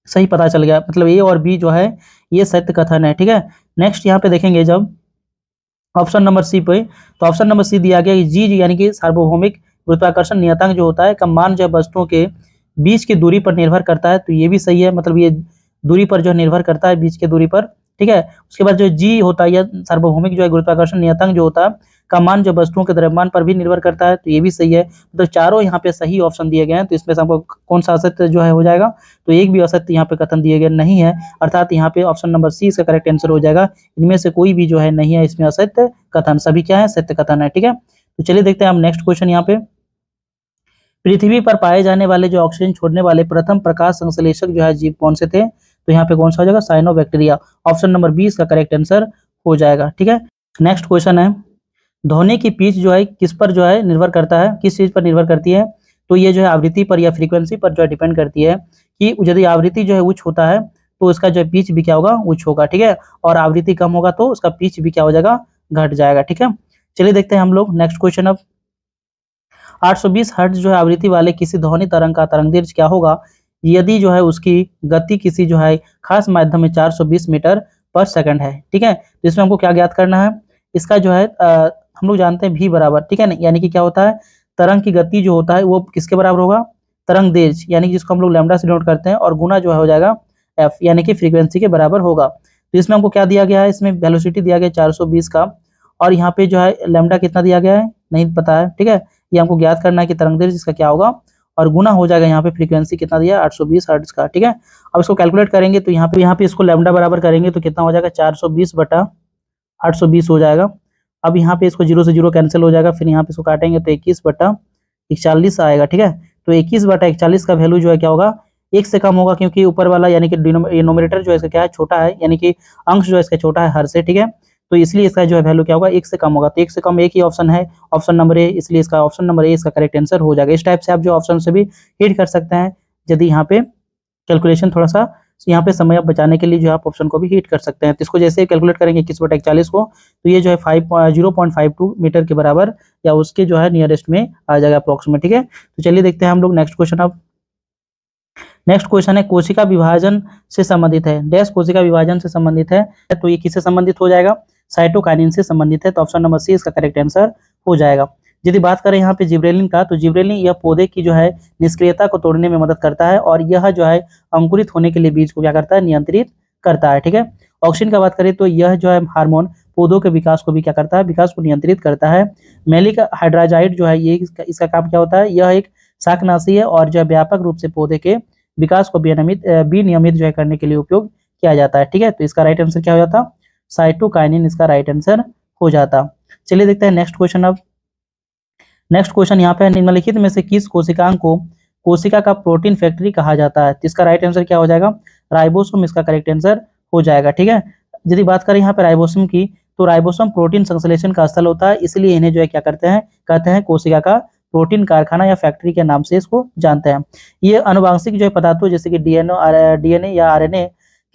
सही पता चल गया, मतलब ए और बी जो है ये सत्य कथन है। ठीक है, नेक्स्ट यहाँ पे देखेंगे जब ऑप्शन नंबर सी पे, तो ऑप्शन नंबर सी दिया गया कि जी यानी कि सार्वभौमिक गुरुत्वाकर्षण नियतांक जो होता है का मान जो है वस्तुओं के बीच की दूरी पर निर्भर करता है, तो ये भी सही है, मतलब ये दूरी पर जो है निर्भर करता है, बीच की दूरी पर। ठीक है, उसके बाद जो जी होता है या सार्वभौमिक जो है गुरुत्वाकर्षण नियतांक जो होता है का मान जो वस्तुओं के द्रव्यमान पर भी निर्भर करता है, तो ये भी सही है। तो चारों यहाँ पे सही ऑप्शन दिए गए हैं, तो इसमें से हमको कौन सा असत्य जो है हो जाएगा, तो एक भी असत्य यहाँ पे कथन दिए गए नहीं है, अर्थात यहाँ पे ऑप्शन नंबर सी इसका करेक्ट आंसर हो जाएगा। इनमें से कोई भी जो है नहीं है इसमें असत्य कथन, सभी क्या है, सत्य कथन है। ठीक है, तो चलिए देखते हैं हम नेक्स्ट क्वेश्चन यहाँ पे। पृथ्वी पर पाए जाने वाले जो ऑक्सीजन छोड़ने वाले प्रथम प्रकाश संश्लेषक जो है जीव कौन से थे, तो यहाँ पे कौन सा हो जाएगा, साइनोबैक्टीरिया। ऑप्शन नंबर 20 का करेक्ट आंसर हो जाएगा। ठीक है, नेक्स्ट क्वेश्चन है, ध्वनि की पिच जो है किस पर जो है निर्भर करता है, किस चीज पर निर्भर करती है, तो ये जो है आवृत्ति पर या फ्रीक्वेंसी पर जो है डिपेंड करती है, कि यदि आवृत्ति जो है उच्च होता है तो उसका जो पिच भी क्या होगा, उच्च होगा। ठीक है, और आवृत्ति कम होगा तो उसका पिच भी क्या हो जाएगा, घट जाएगा। ठीक है, चलिए देखते हैं हम लोग नेक्स्ट क्वेश्चन। अब 820 हर्ट्ज जो है आवृत्ति वाले किसी ध्वनि तरंग का तरंगदैर्घ्य क्या होगा यदि जो है उसकी गति किसी जो है खास माध्यम में 420 मीटर पर सेकंड है। ठीक है, तो इसमें हमको क्या ज्ञात करना है, इसका जो है हम लोग जानते हैं v बराबर, ठीक है ना, यानी कि क्या होता है, तरंग की गति जो होता है वो किसके बराबर होगा, तरंग दैर्घ्य यानी कि जिसको हम लोग लैम्डा से डिनोट करते हैं, और गुना जो है हो जाएगा f यानी कि फ्रीक्वेंसी के बराबर होगा। तो इसमें हमको क्या दिया गया है, इसमें वेलोसिटी दिया गया 420 का, और यहाँ पे जो है लैम्डा कितना दिया गया है नहीं पता है। ठीक है, ये हमको ज्ञात करना है कि तरंग दैर्घ्य इसका क्या होगा, और गुना हो जाएगा यहाँ पे फ्रीक्वेंसी कितना दिया 820 हर्ट्ज का। ठीक है, अब इसको कैलकुलेट करेंगे तो यहाँ पे इसको लैम्डा बराबर करेंगे तो कितना हो जाएगा, 420 बटा 820 हो जाएगा। अब यहाँ पे इसको 0 से 0 कैंसिल हो जाएगा, फिर यहाँ पे इसको काटेंगे तो 21 बटा 41 आएगा। ठीक है, तो 21 बटा 41 का वैल्यू जो है क्या होगा, 1 से कम होगा, क्योंकि ऊपर वाला यानी कि डिनोमिनेटर जो है इसका क्या है, छोटा है, यानी कि अंश जो है इसका छोटा है हर से। ठीक है, तो इसलिए इसका जो है वैल्यू क्या होगा, 1 से कम होगा, तो 1 से कम एक ही ऑप्शन है, ऑप्शन नंबर ए, इसलिए इसका ऑप्शन नंबर ए इसका करेक्ट आंसर हो जाएगा। इस टाइप से आप जो ऑप्शन से भी हिट कर सकते हैं, यदि यहाँ पे कैलकुलेशन थोड़ा सा यहाँ पे समय आप बचाने के लिए जो आप ऑप्शन को भी हिट कर सकते हैं। तो इसको जैसे कैलकुलेट करेंगे 21 बटा 41 को, तो ये जो है 0.52 मीटर के बराबर या उसके जो है नियरेस्ट में आ जाएगा अप्रोक्सीमेट। ठीक है, तो चलिए देखते हैं हम लोग नेक्स्ट क्वेश्चन। अब नेक्स्ट क्वेश्चन है कोशिका विभाजन से संबंधित है, डैश कोशिका विभाजन से संबंधित है, तो ये किससे संबंधित हो जाएगा, साइटोकाइनिन से संबंधित है, तो ऑप्शन नंबर सी इसका करेक्ट आंसर हो जाएगा। यदि बात करें यहाँ पे जिब्रेलिन का, तो जिब्रेलिन यह पौधे की जो है निष्क्रियता को तोड़ने में मदद करता है, और यह जो है अंकुरित होने के लिए बीज को क्या करता है, नियंत्रित करता है। ठीक है, ऑक्सिन का बात करें तो यह जो है हार्मोन पौधों के विकास को भी क्या करता है, विकास को नियंत्रित करता है। मैलिक हाइड्राजाइड जो है ये इसका काम क्या होता है, यह एक शाकनाशी है, और जो है व्यापक रूप से पौधे के विकास को विनियमित जो है करने के लिए उपयोग किया जाता है। ठीक है, तो इसका राइट आंसर क्या हो जाता, साइटोकाइनिन इसका राइट आंसर हो जाता। चलिए देखते हैं नेक्स्ट क्वेश्चन। अब नेक्स्ट क्वेश्चन यहाँ पे निम्नलिखित में से किस कोशिकांग को कोशिका का प्रोटीन फैक्ट्री कहा जाता है, तो इसका राइट आंसर क्या हो जाएगा, राइबोसोम इसका करेक्ट आंसर हो जाएगा। ठीक है, यदि बात करें यहाँ पे राइबोसोम की, तो राइबोसोम प्रोटीन संश्लेषण का स्थल होता है, इसलिए इन्हें जो है क्या करते हैं, कहते हैं कोशिका का प्रोटीन कारखाना या फैक्ट्री के नाम से इसको जानते हैं। ये अनुवांशिक जो है पदार्थों जैसे कि डीएनए या आरएनए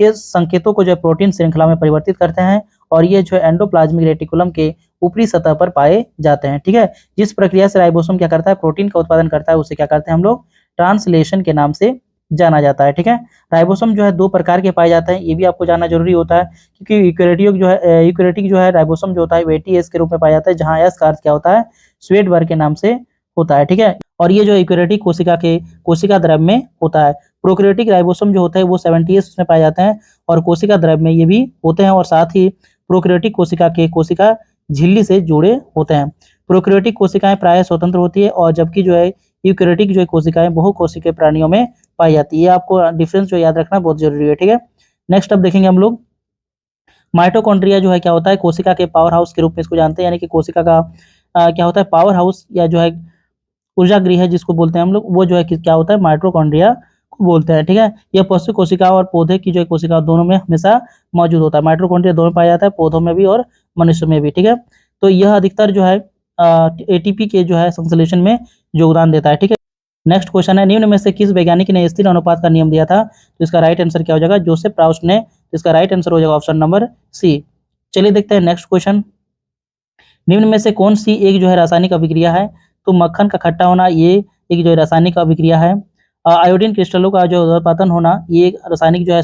के संकेतों को जो है प्रोटीन श्रृंखला में परिवर्तित करते हैं, और ये जो है एंडोप्लाज्मिक रेटिकुलम के ऊपरी सतह पर पाए जाते हैं। ठीक है, जिस प्रक्रिया से राइबोसोम क्या करता है, प्रोटीन का उत्पादन करता है, उसे क्या करते हैं हम लोग, ट्रांसलेशन के नाम से जाना जाता है। ठीक है, राइबोसोम जो है 2 प्रकार के पाए जाते हैं, ये भी आपको जानना जरूरी होता है, क्योंकि यूकेरियोटिक जो है राइबोसोम जो होता है एटीएस के रूप में पाया जाता है, जहाँ एस का अर्थ क्या होता है, स्वेट वर्ग के नाम से होता है। ठीक है, और ये जो यूकेरियोटिक कोशिका द्रव्य में होता है। प्रोकैरियोटिक राइबोसोम जो होता है वो 70s में पाए जाते हैं, और कोशिका द्रव्य में ये भी होते हैं, और साथ ही प्रोकैरियोटिक कोशिका झिल्ली से जुड़े होते हैं। प्रोकैरियोटिक कोशिकाएं प्राय स्वतंत्र होती है, और जबकि जो है यूकेरियोटिक जो कोशिकाएं बहुकोशिकीय प्राणियों में पाई जाती है। ये आपको डिफरेंस जो याद रखना बहुत जरूरी है। ठीक है, नेक्स्ट अब देखेंगे हम लोग माइटोकॉन्ड्रिया जो है क्या होता है, कोशिका के पावर हाउस के रूप में इसको जानते हैं, यानी कि कोशिका का क्या होता है, पावर हाउस या जो है ऊर्जा गृह जिसको बोलते हैं हम लोग, वो जो है क्या होता है, माइटोकॉन्ड्रिया को बोलते हैं। ठीक है, यह पशु कोशिका और पौधे की जो कोशिका दोनों में हमेशा मौजूद होता है। माइटोकॉन्ड्रिया दोनों पाया जाता है, पौधों में भी और मनुष्य में भी। ठीक है, तो यह अधिकतर जो है एटीपी के जो है संश्लेषण में योगदान देता है। ठीक है, नेक्स्ट क्वेश्चन है, निम्न में से किस वैज्ञानिक ने स्थिर अनुपात का नियम दिया था, तो इसका राइट आंसर क्या हो जाएगा, जोसेफ प्राउस्ट ने, तो इसका राइट आंसर हो जाएगा ऑप्शन नंबर सी। चलिए देखते हैं नेक्स्ट क्वेश्चन, निम्न में से कौन सी एक जो है रासायनिक अभिक्रिया है, तो मक्खन का खट्टा होना ये एक जो रासायनिक अभिक्रिया है। आयोडीन क्रिस्टलों का जो उर्ध्वपातन होना, ये रासायनिक जो है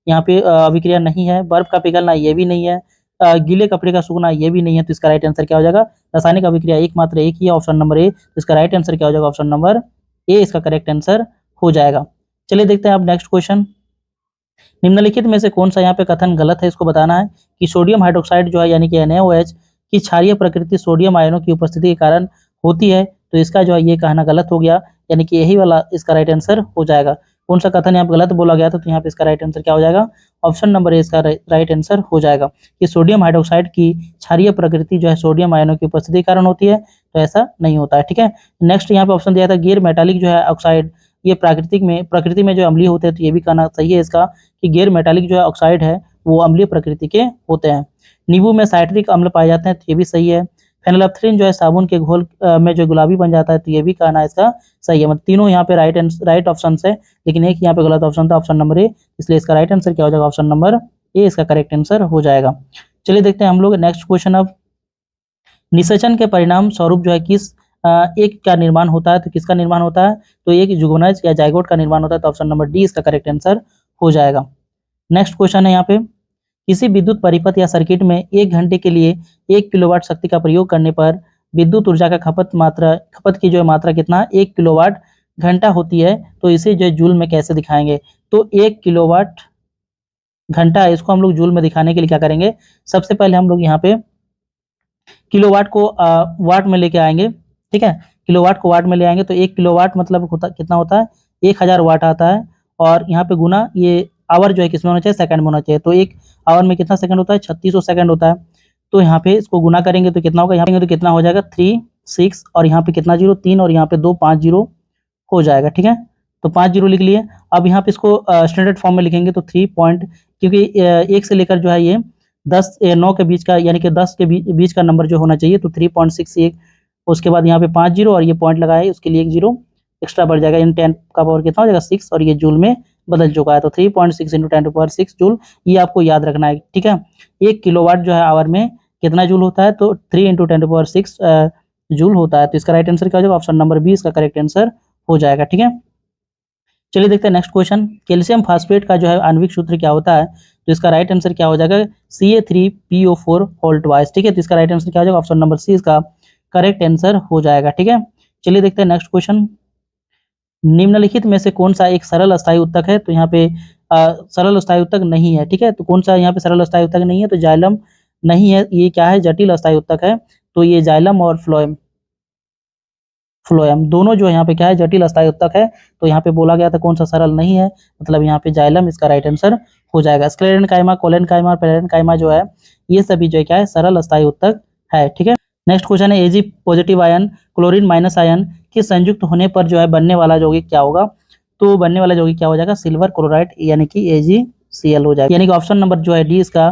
यहाँ पे अभिक्रिया नहीं है। बर्फ का पिघलना, ये भी नहीं है। गीले कपड़े का सूखना, ये भी नहीं है। तो इसका राइट आंसर क्या हो जाएगा? रासायनिक अभिक्रिया एकमात्र एक ही है, ऑप्शन नंबर ए। तो इसका राइट आंसर क्या हो जाएगा? ऑप्शन नंबर ए इसका करेक्ट आंसर हो जाएगा। चलिए देखते हैं अब नेक्स्ट क्वेश्चन। निम्नलिखित में से कौन सा यहाँ पे कथन गलत है, इसको बताना है कि सोडियम हाइड्रोक्साइड जो है यानी कि NaOH की क्षारीय प्रकृति सोडियम आयनों की उपस्थिति के कारण होती है। तो इसका जो है ये कहना गलत हो गया, यानी कि यही वाला इसका राइट आंसर हो जाएगा। कौन सा कथन यहाँ पे गलत बोला गया था? तो यहाँ पे इसका राइट आंसर क्या हो जाएगा? ऑप्शन नंबर ए इसका राइट आंसर हो जाएगा कि सोडियम हाइड्रोक्साइड की क्षारीय प्रकृति जो है सोडियम आयनों की उपस्थिति के कारण होती है। तो ऐसा नहीं होता है, ठीक है। नेक्स्ट यहाँ पे ऑप्शन दिया था गैर मेटालिक जो है ऑक्साइड, ये प्रकृति में जो अम्लीय होते हैं। तो ये भी कहना सही है इसका कि गैर मेटालिक जो है ऑक्साइड है वो अम्लीय प्रकृति के होते हैं। नींबू में साइट्रिक अम्ल पाए जाते हैं। तो ये भी सही है। फेनोल्फथालीन जो है साबुन के घोल में जो गुलाबी बन जाता है। तो ये भी कहना इसका सही है। मतलब तीनों यहाँ पे राइट ऑप्शन है, लेकिन एक यहाँ पे गलत ऑप्शन था, ऑप्शन नंबर ए। इसलिए इसका राइट आंसर क्या हो जाएगा? ऑप्शन नंबर ए इसका करेक्ट आंसर हो जाएगा। चलिए देखते हैं हम लोग नेक्स्ट क्वेश्चन। अब निषेचन के परिणाम स्वरूप जो है किस एक का निर्माण होता है? तो किसका निर्माण होता है? तो एक जुगनज या जाइगोट का निर्माण होता है। तो ऑप्शन नंबर डी इसका करेक्ट आंसर हो जाएगा। नेक्स्ट क्वेश्चन है यहाँ पे, किसी विद्युत परिपथ या सर्किट में 1 घंटे के लिए 1 किलोवाट शक्ति का प्रयोग करने पर विद्युत ऊर्जा का खपत की जो मात्रा कितना? 1 किलोवाट घंटा होती है। तो इसे जो जूल में कैसे दिखाएंगे? तो 1 किलोवाट घंटा है, इसको हम लोग जूल में दिखाने के लिए क्या करेंगे? सबसे पहले हम लोग यहाँ पे किलोवाट को वाट में लेके आएंगे, ठीक है। किलोवाट को वाट में ले आएंगे तो 1 किलोवाट मतलब कितना होता है? 1000 वाट आता है। और यहाँ पे गुना ये आवर जो है किसमें होना चाहिए? सेकंड में होना चाहिए। तो 1 आवर में कितना सेकंड होता है? 3600 सेकंड होता है। तो यहाँ पे इसको गुना करेंगे तो कितना होगा? यहाँ पे तो कितना हो जाएगा? 3 6 और यहाँ पे कितना 0 3 और यहाँ पे 2 5 0 हो जाएगा, ठीक है। तो 5 0 लिख लिए। अब यहाँ पे इसको स्टैंडर्ड फॉर्म में लिखेंगे तो 3 पॉइंट, क्योंकि 1 से लेकर जो है ये 9 के बीच का, यानी कि 10 के बीच का नंबर जो होना चाहिए। तो 3.6, उसके बाद यहाँ पे 5 0 और ये पॉइंट लगाए, उसके लिए 1 0 एक्स्ट्रा बढ़ जाएगा। इन 10 का पावर कितना हो जाएगा? 6 और ये जूल में बदल चुका है। तो 3.6 × 10⁶ जूल, ये आपको याद रखना है, ठीक है। 1 किलोवाट जो है आवर में कितना जूल होता है? तो 3 × 10⁶ जूल होता है। तो इसका राइट आंसर क्या हो जाएगा? ऑप्शन नंबर बी इसका करेक्ट आंसर हो जाएगा, ठीक है। चलिए देखते हैं नेक्स्ट क्वेश्चन। कैल्शियम फास्फेट का जो है आणविक सूत्र क्या होता है? तो इसका राइट आंसर क्या हो जाएगा? Ca3PO4 होल ट्वाइस, ठीक है। तो इसका राइट आंसर क्या हो जाएगा? ऑप्शन नंबर सी इसका करेक्ट आंसर हो जाएगा, ठीक है। चलिए देखते हैं नेक्स्ट क्वेश्चन। निम्नलिखित में से कौन सा एक सरल अस्थायी उत्तक है? तो यहाँ पे सरल अस्थायी उत्तक नहीं है, ठीक है। तो कौन सा यहाँ पे सरल अस्थायी उत्तक नहीं है? तो जाइलम नहीं है। ये क्या है? जटिल अस्थायी उत्तक है। तो ये जाइलम और फ्लोएम दोनों जो यहाँ पे क्या है? जटिल अस्थायी उत्तक है। तो यहाँ पे बोला गया था कौन सा सरल नहीं है, मतलब यहाँ पे जाइलम इसका राइट आंसर हो जाएगा। स्क्लेरेनकाइमा, कोलेनकाइमा और पेरेनकाइमा जो है ये सभी जो क्या है? सरल अस्थायी उत्तक है, ठीक है। नेक्स्ट क्वेश्चन है Ag positive ion chlorine minus ion के संयुक्त होने पर जो है बनने वाला यौगिक क्या होगा? तो बनने वाला यौगिक क्या हो जाएगा? सिल्वर क्लोराइड, यानी कि AgCl हो जाएगा। यानी कि ऑप्शन नंबर जो है डी इसका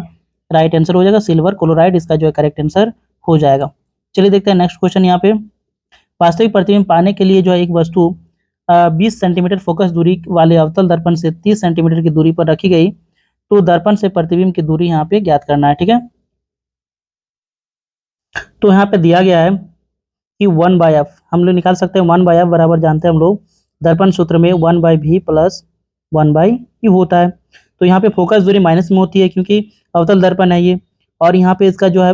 राइट आंसर हो जाएगा। सिल्वर क्लोराइड इसका जो है करेक्ट आंसर हो जाएगा। चलिए देखते हैं नेक्स्ट क्वेश्चन। यहाँ पे वास्तविक प्रतिबिंब पाने के लिए जो है एक वस्तु 20 सेंटीमीटर फोकस दूरी वाले अवतल दर्पण से 30 सेंटीमीटर की दूरी पर रखी गई। तो दर्पण से प्रतिबिंब की दूरी यहाँ पे ज्ञात करना है, ठीक है। तो यहाँ पे दिया गया है कि 1/f हम लोग निकाल सकते हैं। 1/f बराबर जानते हैं हम लोग दर्पण सूत्र में 1/v + 1/u होता है। तो यहाँ पे फोकस दूरी माइनस में होती है क्योंकि अवतल दर्पण है ये, और यहाँ पे इसका जो है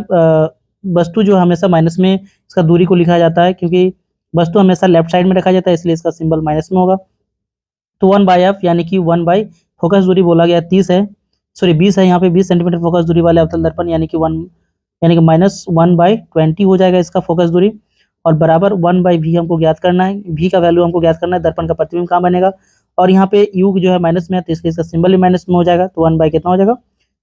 वस्तु जो हमेशा माइनस में इसका दूरी को लिखा जाता है, क्योंकि वस्तु हमेशा लेफ्ट साइड में रखा जाता है, इसलिए इसका सिंबल माइनस में होगा। तो 1/f यानी कि 1 फोकस दूरी बोला गया 20 है यहाँ पे 20 सेंटीमीटर फोकस दूरी वाले अवतल दर्पण, यानी कि -1/20 हो जाएगा इसका फोकस दूरी, और बराबर 1/v हमको ज्ञात करना है। v का वैल्यू हमको ज्ञात करना है, दर्पण का प्रतिबिंब कहाँ बनेगा, और यहाँ पे u जो है माइनस में है तो इसलिए इसका सिंबल भी माइनस में हो जाएगा। तो 1 कितना हो जाएगा?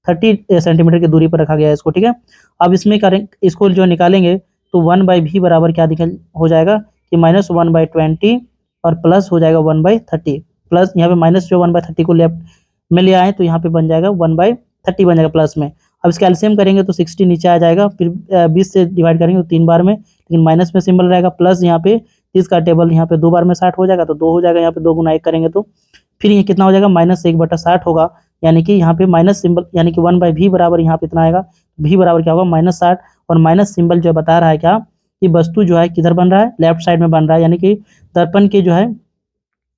30 सेंटीमीटर की दूरी पर रखा गया है इसको, ठीक है। अब इसमें करें, इसको जो निकालेंगे तो 1/v बराबर क्या हो जाएगा कि -1/20 और प्लस हो जाएगा 1/30, प्लस यहाँ पे माइनस जो 1/30 को लेफ्ट में ले आए तो यहाँ पे बन जाएगा 1/30 बन जाएगा प्लस में। अब इसका एलसीएम करेंगे तो 60 नीचे आ जाएगा, फिर 20 से डिवाइड करेंगे तो 3 बार में, लेकिन माइनस में सिंबल रहेगा, प्लस यहाँ पे 30 का टेबल यहाँ पे 2 बार में 60 हो जाएगा तो 2 हो जाएगा, यहाँ पे 2 गुना 1 करेंगे तो फिर ये कितना हो जाएगा? -1/60 होगा, यानी कि यहाँ पे माइनस सिंबल, यानी कि 1/v बराबर यहाँ पे इतना आएगा। v बराबर क्या होगा? -60, और माइनस सिंबल जो बता रहा है क्या कि वस्तु जो है किधर बन रहा है? लेफ्ट साइड में बन रहा है, यानी कि दर्पण के जो है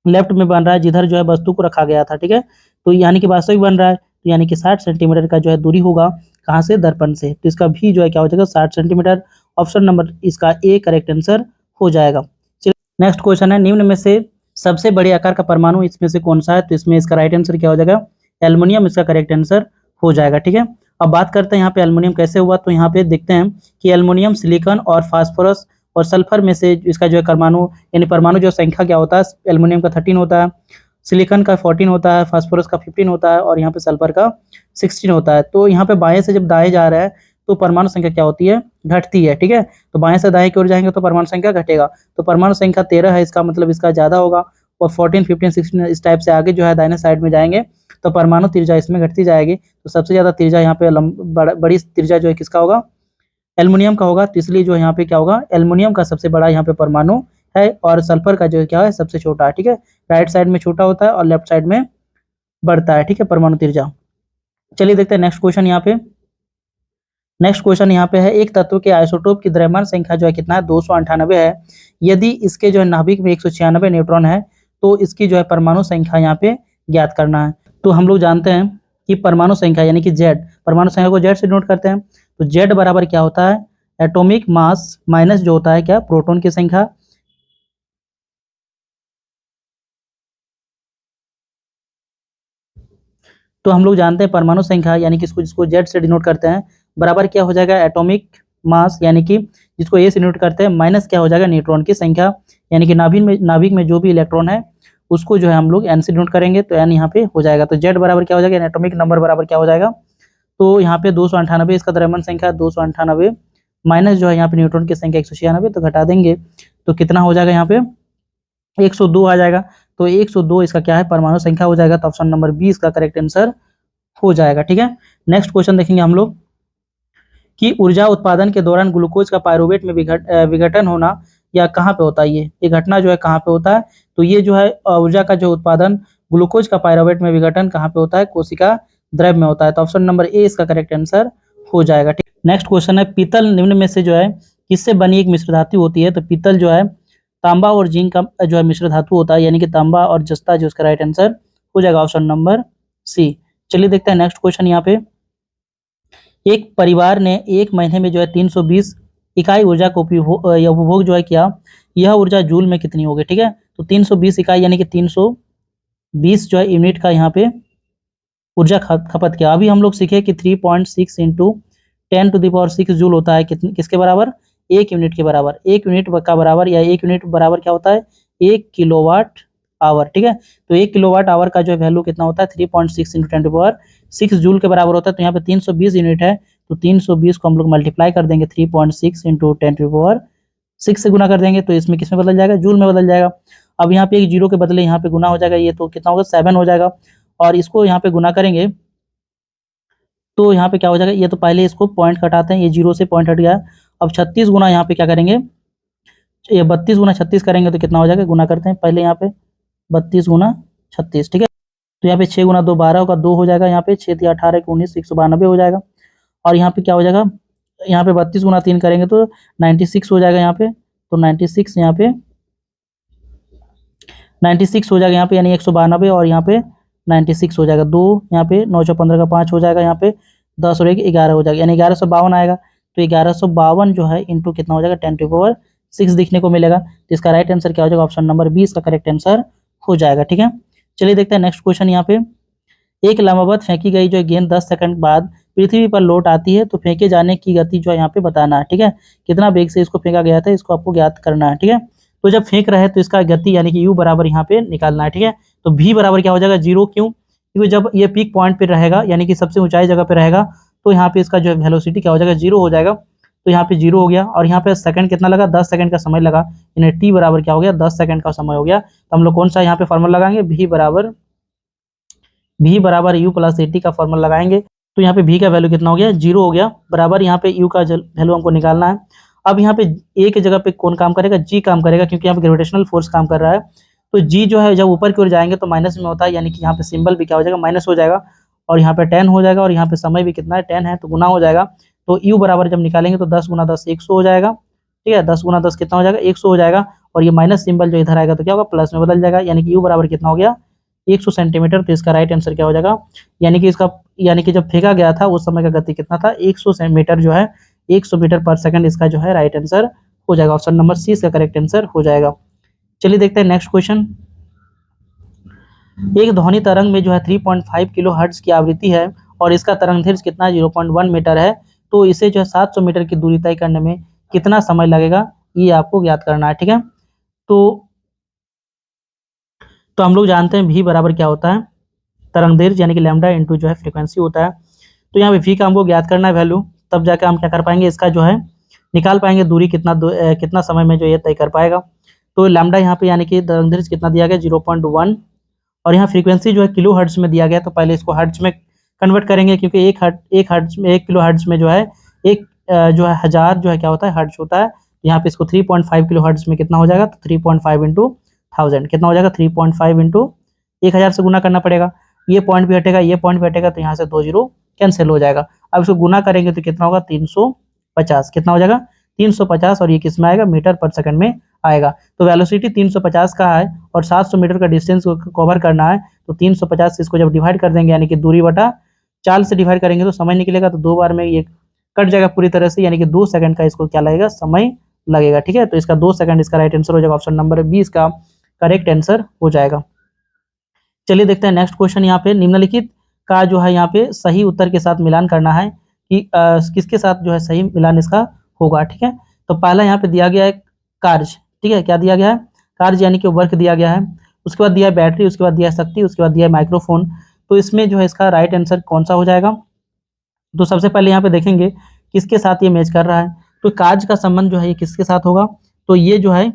लेफ्ट में बन रहा है जिधर जो है वस्तु को रखा गया था, ठीक है। तो यानी कि वास्तविक बन रहा है, तो यानी कि 60 सेंटीमीटर का जो है दूरी होगा कहाँ से, दर्पण से। तो इसका भी जो है क्या हो जाएगा 60 सेंटीमीटर। ऑप्शन नंबर इसका ए करेक्ट आंसर हो जाएगा। चलिए नेक्स्ट क्वेश्चन है, निम्न में से सबसे बड़े आकार का परमाणु इसमें से कौन सा है। तो इसमें इसका राइट आंसर क्या हो जाएगा, एल्युमिनियम इसका करेक्ट आंसर हो जाएगा, ठीक है। अब बात करते हैं यहाँ पे एल्युमिनियम कैसे हुआ। तो यहाँ पे देखते हैं कि एल्युमिनियम, सिलिकॉन और फास्फोरस और सल्फर में से इसका जो है परमाणु यानी परमाणु जो संख्या क्या होता है, एल्युमिनियम का 13 होता है, सिलिकॉन का 14 होता है, फास्फोरस का 15 होता है और यहाँ पे सल्फर का 16 होता है। तो यहाँ पे बाएं से जब दाएं जा रहा है तो परमाणु संख्या क्या होती है, घटती है, ठीक है। तो बाएं से दाएं की ओर जाएंगे तो परमाणु संख्या घटेगा। तो परमाणु संख्या 13 है, इसका मतलब इसका ज्यादा होगा। और 14, 15, 16 इस टाइप से आगे जो है दाहिने साइड में जाएंगे तो परमाणु त्रिज्या इसमें घटती जाएगी। तो सबसे ज्यादा त्रिज्या यहाँ पे बड़ी त्रिज्या जो है किसका होगा, एल्युमिनियम का होगा। तो इसलिए जो यहाँ पे क्या होगा, एल्युमिनियम का सबसे बड़ा यहाँ पे परमाणु है और सल्फर का जो है क्या है, सबसे छोटा है, ठीक है। राइट साइड में छोटा होता है और लेफ्ट साइड में बढ़ता है, ठीक है, परमाणु त्रिज्या। चलिए देखते हैं नेक्स्ट क्वेश्चन यहाँ पे। नेक्स्ट क्वेश्चन यहाँ पे है, एक तत्व के आइसोटोप की द्रव्यमान संख्या जो है कितना है, 298 है। यदि इसके जो है नाभिक में 196 न्यूट्रॉन है तो इसकी जो है परमाणु संख्या यहाँ पे ज्ञात करना है। तो हम लोग जानते हैं कि परमाणु संख्या यानी कि जेड, परमाणु संख्या को जेड से डिनोट करते हैं। तो जेड बराबर क्या होता है, एटॉमिक मास माइनस जो होता है क्या, प्रोटॉन की संख्या। तो हम लोग जानते हैं परमाणु संख्या यानी कि इसको जिसको जेड से डिनोट करते हैं बराबर क्या हो जाएगा, एटॉमिक मास यानी कि जिसको ए से डिनोट करते हैं माइनस क्या हो जाएगा, न्यूट्रॉन की संख्या। यानी कि नाभिक में जो भी इलेक्ट्रॉन है उसको जो है हम लोग एन से डिनोट करेंगे तो एन यहाँ पे हो जाएगा। तो जेड बराबर क्या हो जाएगा, एटॉमिक नंबर बराबर क्या हो जाएगा। तो यहाँ पे 298 इसका द्रव्यमान संख्या 298 माइनस जो है यहाँ पे न्यूट्रॉन की संख्या 196, तो घटा देंगे तो कितना हो जाएगा, यहाँ पे 102 आ जाएगा। तो 102 इसका क्या है, परमाणु संख्या हो जाएगा। तो ऑप्शन नंबर बी इसका करेक्ट आंसर हो जाएगा, ठीक है। नेक्स्ट क्वेश्चन देखेंगे हम लोग कि ऊर्जा उत्पादन के दौरान ग्लूकोज का पायरुवेट में विघटन होना या कहाँ पे होता है, ये घटना जो है कहाँ पे होता है। तो ये जो है ऊर्जा का जो उत्पादन ग्लूकोज का पायरुवेट में विघटन कहाँ पे होता है, कोशिका द्रव्य में होता है। तो ऑप्शन नंबर ए इसका करेक्ट आंसर हो जाएगा, ठीक। नेक्स्ट क्वेश्चन है, पीतल निम्न में से जो है किससे बनी एक मिश्र धातु होती है। तो पीतल जो है तांबा और जिंक का जो है मिश्र धातु होता है, यानी कि तांबा और जस्ता जो इसका राइट आंसर हो जाएगा, ऑप्शन नंबर सी। चलिए देखते हैं नेक्स्ट क्वेश्चन यहाँ पे। एक परिवार ने एक महीने में जो है 320 इकाई ऊर्जा का उपभोग जो है किया, यह ऊर्जा जूल में कितनी होगी, ठीक है। तो 320 इकाई यानी कि 320 जो है यूनिट का यहाँ पे ऊर्जा खपत किया। अभी हम लोग सीखे कि 3.6 इंटू 10⁶ जूल होता है किसके बराबर, एक यूनिट के बराबर। एक यूनिट का बराबर या एक यूनिट बराबर क्या होता है, 1 किलोवाट आवर, ठीक है। तो 1 किलोवाट आवर का जो वैल्यू कितना होता है, 3.6 इंटू 10⁶ जूल के बराबर होता है। तो यहाँ पे 320 यूनिट है तो 320 को हम लोग मल्टीप्लाई कर देंगे 3.6 इंटू 10⁶ से गुना कर देंगे तो इसमें किसमें बदल जाएगा, जूल में बदल जाएगा। अब यहाँ पे एक जीरो के बदले यहाँ पे गुना हो जाएगा, ये तो कितना होगा 7 हो जाएगा। और इसको यहाँ पे गुना करेंगे तो यहाँ पे क्या हो जाएगा, ये तो पहले इसको पॉइंट कटाते हैं, ये जीरो से पॉइंट हट गया। अब 36 गुना यहाँ पे क्या करेंगे, ये 32 गुना 36 करेंगे तो कितना हो जाएगा, गुना करते हैं पहले यहाँ पे 32 गुना 36, ठीक है। तो यहाँ पे 6 गुना 2 12 होगा, 2 हो जाएगा, यहाँ पे 6 18 19 192 हो जाएगा। और यहाँ पे क्या हो जाएगा, यहाँ पे 32 गुना 3 करेंगे तो 96 हो जाएगा यहाँ पे। तो 96 यहाँ पे 96 हो जाएगा यहाँ पे, यानी 192 और यहाँ पे 96 हो जाएगा। 2 यहाँ पे 9 15 का 5 हो जाएगा, यहाँ पे 10 और 1 11 हो जाएगा, यानी 1152 आएगा। तो 1152 जो है इंटू कितना हो जाएगा 10⁶ दिखने को मिलेगा। तो इसका राइट आंसर क्या हो जाएगा, ऑप्शन नंबर बी इसका करेक्ट आंसर हो जाएगा, ठीक है। चलिए देखते हैं नेक्स्ट क्वेश्चन यहाँ पे। एक लंबवत फेंकी गई जो गेंद 10 सेकंड बाद पृथ्वी पर लौट आती है तो फेंके जाने की गति जो है यहाँ पे बताना है, ठीक है। कितना वेग से इसको फेंका गया था इसको आपको ज्ञात करना है, ठीक है। तो जब फेंक रहे तो इसका गति यानी कि u बराबर यहाँ पे निकालना है, ठीक है। तो v बराबर क्या हो जाएगा 0, क्यों, क्योंकि जब ये पीक पॉइंट पे रहेगा यानी कि सबसे ऊंचाई जगह पे रहेगा तो यहाँ पे इसका जो वेलोसिटी क्या हो जाएगा 0 हो जाएगा। तो यहाँ पे 0 हो गया और यहाँ पे सेकंड कितना लगा, 10 सेकंड का समय लगा, यानी t बराबर क्या हो गया 10 सेकंड का समय हो गया। तो हम लोग कौन सा यहाँ पे फॉर्मूला लगाएंगे, v बराबर u प्लस at का फॉर्मूला लगाएंगे। तो यहाँ पे v का वैल्यू कितना हो गया 0 हो गया, बराबर यहाँ पे u का वैल्यू हमको निकालना है। अब यहाँ पे a की जगह पे कौन काम करेगा, g काम करेगा, क्योंकि यहाँ पे ग्रेविटेशनल फोर्स काम कर रहा है। तो g जो है जब ऊपर की ओर जाएंगे तो माइनस में होता है, यानी कि यहाँ पे सिंबल भी क्या हो जाएगा माइनस हो जाएगा और यहाँ पे 10 हो जाएगा और यहाँ पे समय भी कितना है 10 है तो गुना हो जाएगा। तो u बराबर जब निकालेंगे तो 10 गुना 10 100 हो जाएगा, ठीक है। 10 गुना 10 कितना हो जाएगा 100 हो जाएगा और ये माइनस सिंबल जो इधर आएगा तो क्या होगा, प्लस में बदल जाएगा, यानी कि यू बराबर कितना हो गया 100 सेंटीमीटर। तो इसका राइट आंसर क्या हो जाएगा, यानी कि जब फेंका गया था उस समय का गति कितना था 100 मीटर जो है 100 मीटर पर सेकंड, इसका जो है राइट आंसर हो जाएगा। ऑप्शन नंबर सी इसका करेक्ट आंसर हो जाएगा। चलिए देखते हैं नेक्स्ट क्वेश्चन। एक ध्वनि तरंग में जो है 3.5 किलो हर्ट्ज की आवृत्ति है और इसका तरंग दैर्घ्य कितना 0.1 मीटर है, तो इसे जो है 700 मीटर की दूरी तय करने में कितना समय लगेगा, ये आपको ज्ञात करना है। ठीक है, तो हम लोग जानते हैं v बराबर क्या होता है, तरंग दैर्घ्य यानी कि लैम्डा इंटू जो है फ्रीक्वेंसी होता है। तो यहाँ पे v का हमको ज्ञात करना है वैल्यू, तब जाकर हम क्या कर पाएंगे, इसका जो है निकाल पाएंगे दूरी कितना समय में जो ये तय कर पाएगा। तो लैम्डा यहाँ पे यानी कि तरंग दैर्घ्य कितना दिया गया 0.1 और यहाँ फ्रीक्वेंसी जो है किलो हर्ट्ज में दिया गया, तो पहले इसको हर्ट्ज में कन्वर्ट करेंगे, क्योंकि एक किलो हर्ट्ज में जो है एक जो है 1000 जो है क्या होता है हर्ट्ज होता है। यहाँ पे इसको 3.5 किलो हर्ट्ज में कितना हो जाएगा, तो 3.5 इंटू 1000 कितना हो जाएगा 3.5 इंटू 1000 से गुना करना पड़ेगा। ये पॉइंट भी हटेगा, ये पॉइंट भी हटेगा, तो यहाँ से 2 जीरो कैंसिल हो जाएगा। अब इसको गुना करेंगे तो कितना होगा 350, कितना हो जाएगा 350, और ये किस में आएगा मीटर पर सेकंड में आएगा। तो वेलोसिटी 350 का है और 700 मीटर का डिस्टेंस को कवर करना है, तो 350 से इसको जब डिवाइड कर देंगे यानी कि दूरी बटा 4 से डिवाइड करेंगे तो समय निकलेगा, तो 2 बार में ये कट जाएगा पूरी तरह से, यानी कि 2 सेकंड का इसको क्या लगेगा, समय लगेगा। ठीक है, तो इसका 2 सेकंड इसका राइट आंसर हो जाएगा। ऑप्शन नंबर 20 का करेक्ट आंसर हो जाएगा। चलिए देखते हैं नेक्स्ट क्वेश्चन। यहाँ पे निम्नलिखित का जो है यहाँ पे सही उत्तर के साथ मिलान करना है कि किसके साथ जो है सही मिलान इसका होगा। ठीक है, तो पहला यहाँ पे दिया गया है कार्य। ठीक है, क्या दिया गया है, कार्य यानी कि वर्क दिया गया है, उसके बाद दिया है बैटरी, उसके बाद दिया है शक्ति, उसके बाद दिया है माइक्रोफोन। तो इसमें जो है इसका राइट आंसर कौन सा हो जाएगा, तो सबसे पहले यहाँ पे देखेंगे किसके साथ ये मैच कर रहा है। तो कार्य का संबंध जो है ये किसके साथ होगा, तो ये जो है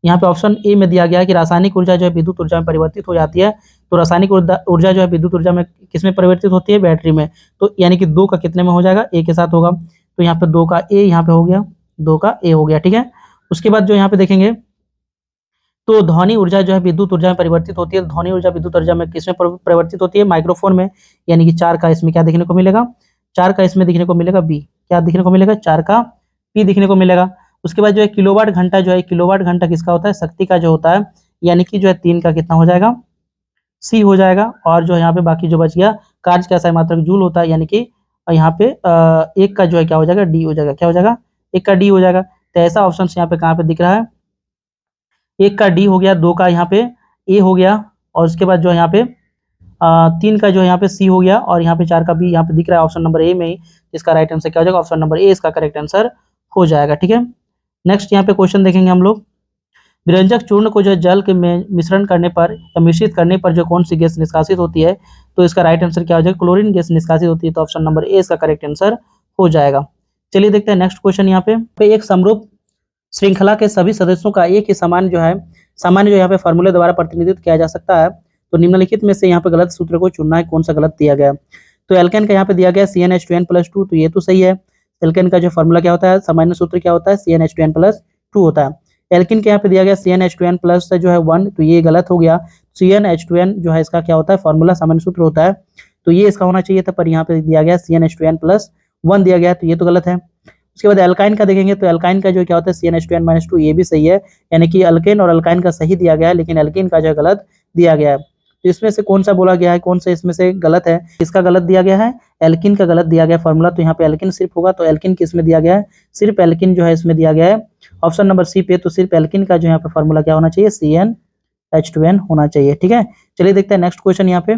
यहाँ पे ऑप्शन ए में दिया गया है कि रासायनिक ऊर्जा जो है विद्युत ऊर्जा में परिवर्तित हो जाती है। तो रासायनिक ऊर्जा जो है विद्युत ऊर्जा में किस में परिवर्तित होती है, बैटरी में। तो यानी कि 2 का कितने में हो जाएगा, ए के साथ होगा। तो यहाँ पे 2 का ए यहाँ पे हो गया, 2 का ए हो गया। ठीक है, उसके बाद जो यहाँ पे देखेंगे तो ध्वनि ऊर्जा जो है विद्युत ऊर्जा में परिवर्तित होती है। ध्वनि ऊर्जा विद्युत ऊर्जा में किसमें परिवर्तित होती है, माइक्रोफोन में, यानी कि 4 का इसमें क्या देखने को मिलेगा, 4 का इसमें दिखने को मिलेगा बी, क्या दिखने को मिलेगा 4 का पी दिखने को मिलेगा। उसके बाद जो है किलोवाट घंटा जो है, किलोवाट घंटा किसका होता है, शक्ति का जो होता है, यानी कि जो है 3 का कितना हो जाएगा, सी हो जाएगा। और जो यहाँ पे बाकी जो बच गया कार्य का सही मात्रक जूल होता है, यानी कि यहाँ पे 1 का जो है क्या हो जाएगा, डी हो जाएगा, क्या हो जाएगा 1 का डी हो जाएगा। तो ऐसा ऑप्शन यहाँ पे कहाँ पे दिख रहा है, 1 का डी हो गया, 2 का यहाँ पे ए हो गया, और उसके बाद जो यहाँ पे 3 का जो है यहाँ पे सी हो गया, और यहाँ पे 4 का बी यहाँ पे दिख रहा है ऑप्शन नंबर ए में ही। इसका राइट आंसर क्या हो जाएगा, ऑप्शन नंबर ए इसका करेक्ट आंसर हो जाएगा। ठीक है, नेक्स्ट यहाँ पे क्वेश्चन देखेंगे हम लोग। विरंजक चूर्ण को जो है जल के में मिश्रण करने पर या मिश्रित करने पर जो कौन सी गैस निष्कासित होती है, तो इसका राइट आंसर क्या हो जाएगा, क्लोरीन गैस निष्कासित होती है। तो ऑप्शन नंबर ए इसका करेक्ट आंसर हो जाएगा। चलिए देखते हैं नेक्स्ट क्वेश्चन। यहाँ पे एक समरूप श्रृंखला के सभी सदस्यों का एक ही सामान्य जो यहाँ पे फॉर्मूले द्वारा प्रतिनिधित्व किया जा सकता है। तो निम्नलिखित में से यहाँ पे गलत सूत्र को चुनना है, कौन सा गलत दिया गया है। तो एल्केन का यहाँ पे दिया गया CnH2n+2, तो ये तो सही है। एल्केन का जो फॉर्मूला क्या होता है, सामान्य सूत्र क्या होता है, CnH2n+2 होता है। एल्किन के यहाँ पे दिया गया CnH2n+ जो है 1, तो ये गलत हो गया। CnH2n जो है इसका क्या होता है, फॉर्मूला सामान्य सूत्र होता है, तो ये इसका होना चाहिए था, पर यहाँ पे दिया गया CnH2n+1 दिया गया, तो ये तो गलत है। उसके बाद एल्काइन का देखेंगे तो एल्काइन का जो क्या होता है CnH2n-2, ये भी सही है, यानी कि अल्केन और अल्काइन का सही दिया गया है, लेकिन एल्किन का जो गलत दिया गया है। तो इसमें से कौन सा बोला गया है, कौन सा इसमें से गलत है, इसका गलत दिया गया है, एल्किन का गलत दिया गया फॉर्मूला। तो यहाँ पे एल्किन सिर्फ होगा, तो एल्किन किस में दिया गया है, सिर्फ एल्किन जो है इसमें दिया गया है ऑप्शन नंबर सी पे। तो सिर्फ एल्किन का जो यहाँ पे फॉर्मूला क्या होना चाहिए, CnH2n होना चाहिए। ठीक है, चलिए देखते हैं नेक्स्ट क्वेश्चन। यहाँ पे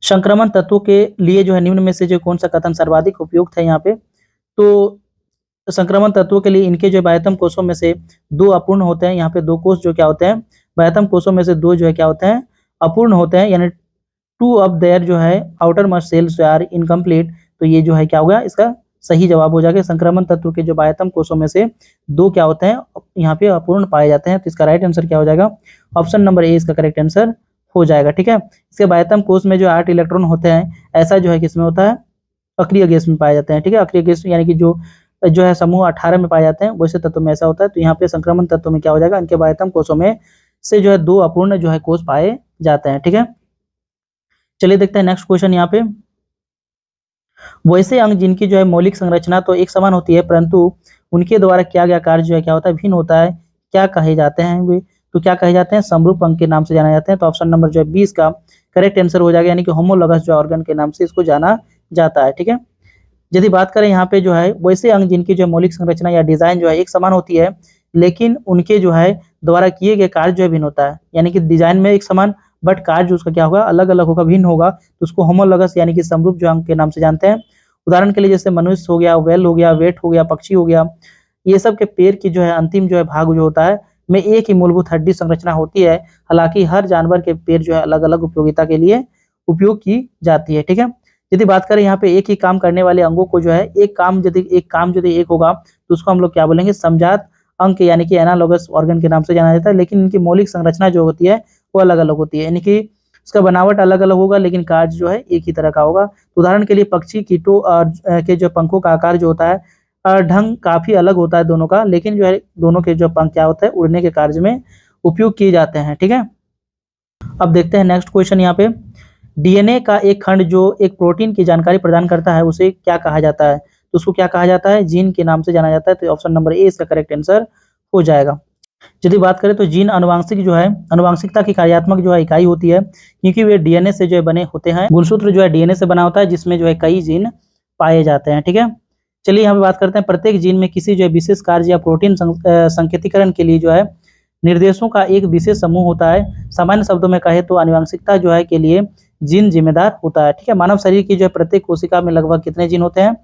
संक्रमण तत्वों के लिए जो है निम्न में से जो कौन सा कथन सर्वाधिक उपयुक्त है। यहाँ पे तो संक्रमण तत्वों के लिए इनके जो बाह्यतम कोषों में से 2 अपूर्ण होते हैं। यहाँ पे 2 कोष जो क्या होते हैं, बाह्यतम कोषों में से 2 जो है क्या होते हैं, अपूर्ण होते हैं, यानी 2 ऑफ देयर जो है outer most cells are incomplete. तो ये जो है क्या होगा, इसका सही जवाब हो जाएगा। संक्रमण तत्व के जो बाह्यतम कोषों में से 2 क्या होते हैं, यहाँ पे अपूर्ण पाए जाते हैं। तो इसका राइट आंसर क्या हो जाएगा, ऑप्शन नंबर ए इसका करेक्ट आंसर हो जाएगा। ठीक है, इसके बाह्यतम कोष में जो 8 इलेक्ट्रॉन होते हैं, ऐसा जो है किसमें होता है, अक्रिय गैस में पाए जाते हैं। ठीक है, अक्रिय गैस यानी कि जो है समूह 18 में पाए जाते हैं, वैसे तत्व में ऐसा होता है। तो यहाँ पे संक्रमण तत्व में क्या हो जाएगा, इनके बाह्यतम कोषों में से जो है 2 अपूर्ण जो है कोष पाए जाते हैं। ठीक है, चलिए देखते हैं नेक्स्ट क्वेश्चन। यहाँ पे वैसे अंग जिनकी जो है मौलिक संरचना तो एक समान होती है, परंतु उनके द्वारा किया गया कार्य जो है क्या होता है, भिन्न होता है, क्या कहे जाते हैं वे? तो क्या कहे जाते हैं? समरूप अंग के नाम से जाने जाते हैं। तो ऑप्शन नंबर जो है 20 का करेक्ट आंसर हो जाएगा, यानी कि होमोलॉगस जो ऑर्गन के नाम से इसको जाना जाता है। ठीक है, यदि बात करें यहाँ पे जो है वैसे अंग जिनकी जो मौलिक संरचना या डिजाइन जो है एक समान होती है, लेकिन उनके जो है द्वारा किए गए कार्य जो है भिन्न होता है, यानी कि डिजाइन में एक समान बट कार्य उसका क्या होगा, अलग अलग होगा, भिन्न होगा, तो उसको होमोलॉगस यानी कि समरूप जो अंग के नाम से जानते हैं। उदाहरण के लिए जैसे मनुष्य हो गया, वेल हो गया, वेट हो गया, पक्षी हो गया, ये सब के पैर की जो है अंतिम जो है भाग जो होता है में एक ही मूलभूत हड्डी संरचना होती है। हालांकि हर जानवर के पैर जो है अलग अलग उपयोगिता के लिए उपयोग की जाती है। ठीक है, यदि बात करें यहाँ पे एक ही काम करने वाले अंगों को जो है एक काम यदि एक होगा तो उसको हम लोग क्या बोलेंगे, समजात अंग के यानी कि एनालॉगस ऑर्गन के नाम से जाना जाता है। लेकिन इनकी मौलिक संरचना जो होती है वो अलग अलग होती है, यानी कि उसका बनावट अलग अलग होगा लेकिन कार्य जो है एक ही तरह का होगा। तो उदाहरण के लिए पक्षी कीटों के जो पंखों का आकार जो होता है ढंग काफी अलग होता है दोनों का, लेकिन जो है दोनों के जो पंख क्या होता है उड़ने के कार्य में उपयोग किए जाते हैं। ठीक है, अब देखते हैं नेक्स्ट क्वेश्चन। यहाँ पे डीएनए का एक खंड जो एक प्रोटीन की जानकारी प्रदान करता है उसे क्या कहा जाता है? तो उसको क्या कहा जाता है? जीन के नाम से जाना जाता है। तो ऑप्शन नंबर ए इसका करेक्ट आंसर हो जाएगा। यदि बात करें तो जीन अनुवांशिकता की कार्यात्मक जो है इकाई होती है, क्योंकि वे डीएनए से जो है बने होते हैं। गुणसूत्र जो है डीएनए से बना होता है जिसमें जो है कई जीन पाए जाते हैं। ठीक है, चलिए यहाँ पे बात करते हैं प्रत्येक जीन में किसी जो है विशेष कार्य या प्रोटीन संकेतीकरण के लिए जो है निर्देशों का एक विशेष समूह होता है। सामान्य शब्दों में कहे तो आनुवंशिकता जो है के लिए जीन जिम्मेदार होता है। ठीक है, मानव शरीर की जो है प्रत्येक कोशिका में लगभग कितने जीन होते हैं?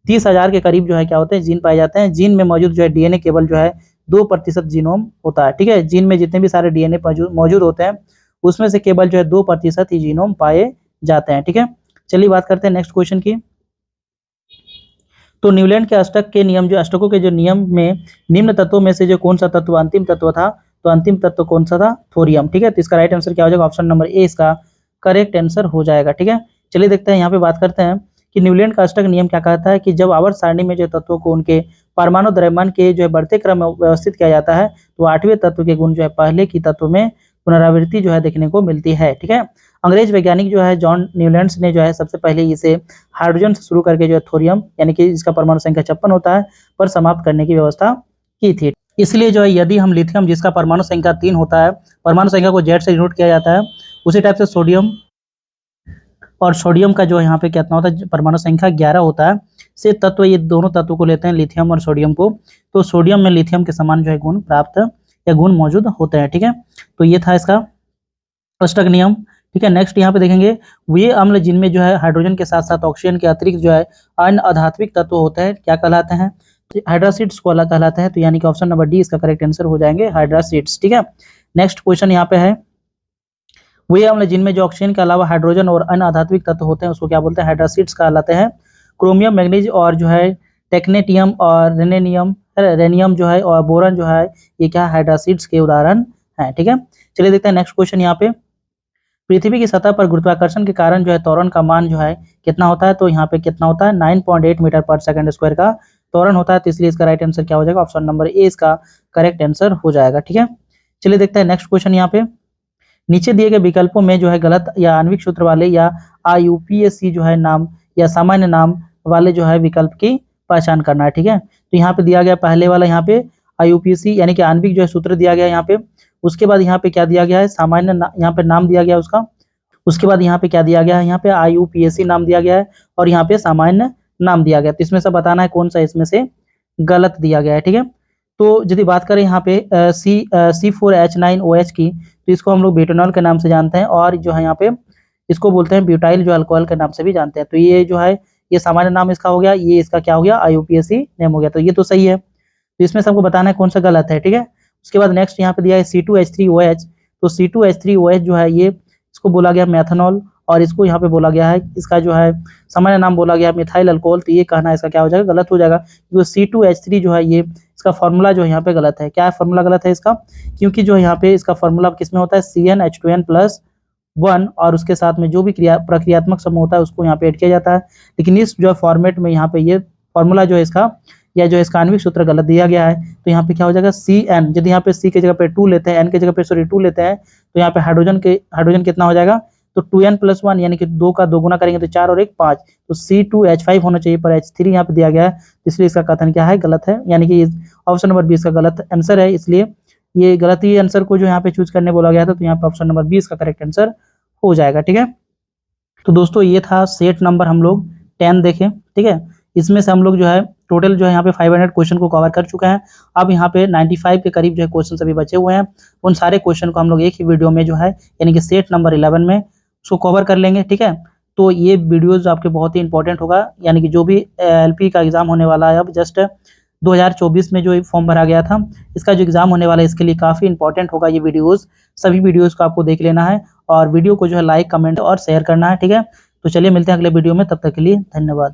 30,000 के करीब जो है क्या होते हैं, जीन पाए जाते हैं। जीन में मौजूद जो है डीएनए केवल जो है 2% जीनोम होता है। ठीक है, जीन में जितने भी सारे डीएनए मौजूद होते हैं उसमें से केवल जो है 2% ही जीनोम पाए जाते हैं। ठीक है, चलिए बात करते हैं नेक्स्ट क्वेश्चन की। तो न्यूलैंड के अष्टक के नियम जो अष्टकों के जो नियम में निम्न तत्वों में से जो कौन सा तत्व अंतिम तत्व था? तो अंतिम तत्व कौन सा था? थोरियम। ठीक है, तो इसका राइट आंसर क्या हो जाएगा? ऑप्शन नंबर ए इसका करेक्ट आंसर हो जाएगा। ठीक है, चलिए देखते हैं यहाँ पे बात करते हैं कि न्यूलैंड का अष्टक नियम क्या कहता है कि जब आवर्त सारणी में जो तत्वों को उनके परमाणु द्रव्यमान के जो है बढ़ते क्रम में व्यवस्थित किया जाता है तो 8वें तत्व के गुण जो है पहले की तत्व में पुनरावृत्ति जो है देखने को मिलती है। ठीक है, अंग्रेज वैज्ञानिक जो है जॉन न्यूलैंड्स ने जो है सबसे पहले इसे हाइड्रोजन से शुरू करके जो है थोरियम यानी कि इसका परमाणु संख्या 56 होता है पर समाप्त करने की व्यवस्था की थी। इसलिए जो है यदि हम लिथियम जिसका परमाणु संख्या 3 होता है, परमाणु संख्या को जेड से डिनोट किया जाता है, उसी टाइप से सोडियम और सोडियम का जो यहाँ पे कितना होता है, परमाणु संख्या 11 होता है। से तत्व ये दोनों तत्वों को लेते हैं, लिथियम और सोडियम को, तो सोडियम में लिथियम के समान जो है गुण प्राप्त या गुण मौजूद होते हैं। ठीक है, तो ये था इसका अष्टक नियम। ठीक है, नेक्स्ट यहाँ पे देखेंगे वे अम्ल जिनमें जो है हाइड्रोजन के साथ साथ ऑक्सीजन के अतिरिक्त जो है अन्य अधात्विक तत्व होते हैं क्या कहलाते हैं? हाइड्रासीड्स को अलग कहलाते हैं। तो यानी कि ऑप्शन नंबर डी इसका करेक्ट आंसर हो जाएंगे हाइड्रासीड्स। ठीक है, नेक्स्ट क्वेश्चन यहाँ पे है वे अम्ल जिनमें जो ऑक्सीजन के अलावा हाइड्रोजन और अन्य अधात्विक तत्व होते हैं उसको क्या बोलते हैं? हाइड्रासीड्स कहलाते हैं। क्रोमियम, मैग्नीज और जो है टेक्नेटियम और रेनियम जो है और बोरन जो है ये क्या हाइड्रासीड्स के उदाहरण हैं। ठीक है, चलिए देखते हैं नेक्स्ट क्वेश्चन यहाँ पे। पृथ्वी की सतह पर गुरुत्वाकर्षण के कारण जो है त्वरण का मान जो है कितना होता है? तो यहाँ पे कितना होता है? 9.8 मीटर पर सेकंड स्क्वायर का त्वरण होता है। तो इसलिए इसका राइट आंसर क्या हो जाएगा? ऑप्शन नंबर ए इसका करेक्ट आंसर हो जाएगा। ठीक है, चलिए देखते हैं नेक्स्ट क्वेश्चन यहाँ पे। नीचे दिए गए विकल्पों में जो है गलत या आणविक सूत्र वाले या IUPAC जो है नाम या सामान्य नाम वाले जो है विकल्प की पहचान करना है। ठीक है, तो यहाँ पे दिया गया पहले वाला यहाँ पे IUPAC यानी कि आणविक जो है सूत्र दिया गया यहाँ पे। उसके बाद यहाँ पे क्या दिया गया है? सामान्य यहाँ पे नाम दिया गया उसका। उसके बाद यहाँ पे क्या दिया गया है? यहाँ पे IUPAC नाम दिया गया है और यहाँ पे सामान्य नाम दिया गया। तो इसमें से बताना है कौन सा इसमें से गलत दिया गया है। ठीक है, तो यदि बात करें यहाँ पे C4H9OH की, तो इसको हम लोग ब्यूटेनॉल के नाम से जानते हैं और जो है यहाँ पे इसको बोलते हैं ब्यूटाइल जो अल्कोहल के नाम से भी जानते हैं। तो ये जो है ये सामान्य नाम इसका हो गया, ये इसका क्या हो गया? IUPAC नेम हो गया। तो ये तो सही है, तो इसमें सबको बताना है कौन सा गलत है। ठीक है, उसके बाद नेक्स्ट यहाँ पे दिया है C2H3OH। तो C2H3OH जो है ये इसको बोला गया मैथनॉल और इसको यहाँ पे बोला गया है इसका जो है सामान्य नाम बोला गया मिथाइल अल्कोहल। तो ये कहना इसका क्या हो जाएगा? गलत हो जाएगा, क्योंकि C2H3 जो है ये इसका फॉर्मूला जो है यहाँ पे गलत है। क्या फॉर्मूला गलत है इसका? क्योंकि जो यहाँ पे इसका फॉर्मूला किस में होता है? CnH2n+1 और उसके साथ में जो भी प्रक्रियात्मक समूह होता है उसको यहाँ पे ऐड किया जाता है। लेकिन इस जो फॉर्मेट में यहाँ पे ये फॉर्मूला जो है इसका या जो इसका आणविक सूत्र गलत दिया गया है। तो यहाँ पे क्या हो जाएगा? Cn। यदि यहाँ पे C के जगह पे 2 लेते हैं, N के जगह पे 2 लेते हैं, तो यहाँ पे हाइड्रोजन कितना हो जाएगा? तो 2n+1 यानी कि 2 का 2 गुना करेंगे तो 4 और 1 5, तो C2H5 होना चाहिए पर H3 यहाँ पे दिया गया है, इसलिए इसका कथन क्या है? गलत है, यानी कि ऑप्शन नंबर 20 का गलत आंसर है। इसलिए ये गलत ही आंसर को जो यहाँ पे चूज करने बोला गया था, तो यहाँ पे ऑप्शन नंबर 20 का करेक्ट आंसर हो जाएगा। ठीक है, तो दोस्तों ये था सेट नंबर हम लोग 10 देखें। ठीक है, इसमें से हम लोग जो है टोटल जो है यहाँ पे 500 क्वेश्चन को कवर कर चुके हैं। अब यहाँ पे 95 के करीब जो है क्वेश्चन अभी बचे हुए हैं। उन सारे क्वेश्चन को हम लोग एक ही वीडियो में जो है यानी कि सेट नंबर 11 में उसको कवर कर लेंगे। ठीक है, तो ये वीडियोज आपके बहुत ही इंपॉर्टेंट होगा, यानी कि जो भी एलपी का एग्जाम होने वाला है अब जस्ट 2024 में जो फॉर्म भरा गया था, इसका जो एग्जाम होने वाला है इसके लिए काफ़ी इंपॉर्टेंट होगा ये वीडियोस। सभी वीडियोस को आपको देख लेना है और वीडियो को जो है लाइक, कमेंट और शेयर करना है। ठीक है, तो चलिए मिलते हैं अगले वीडियो में, तब तक के लिए धन्यवाद।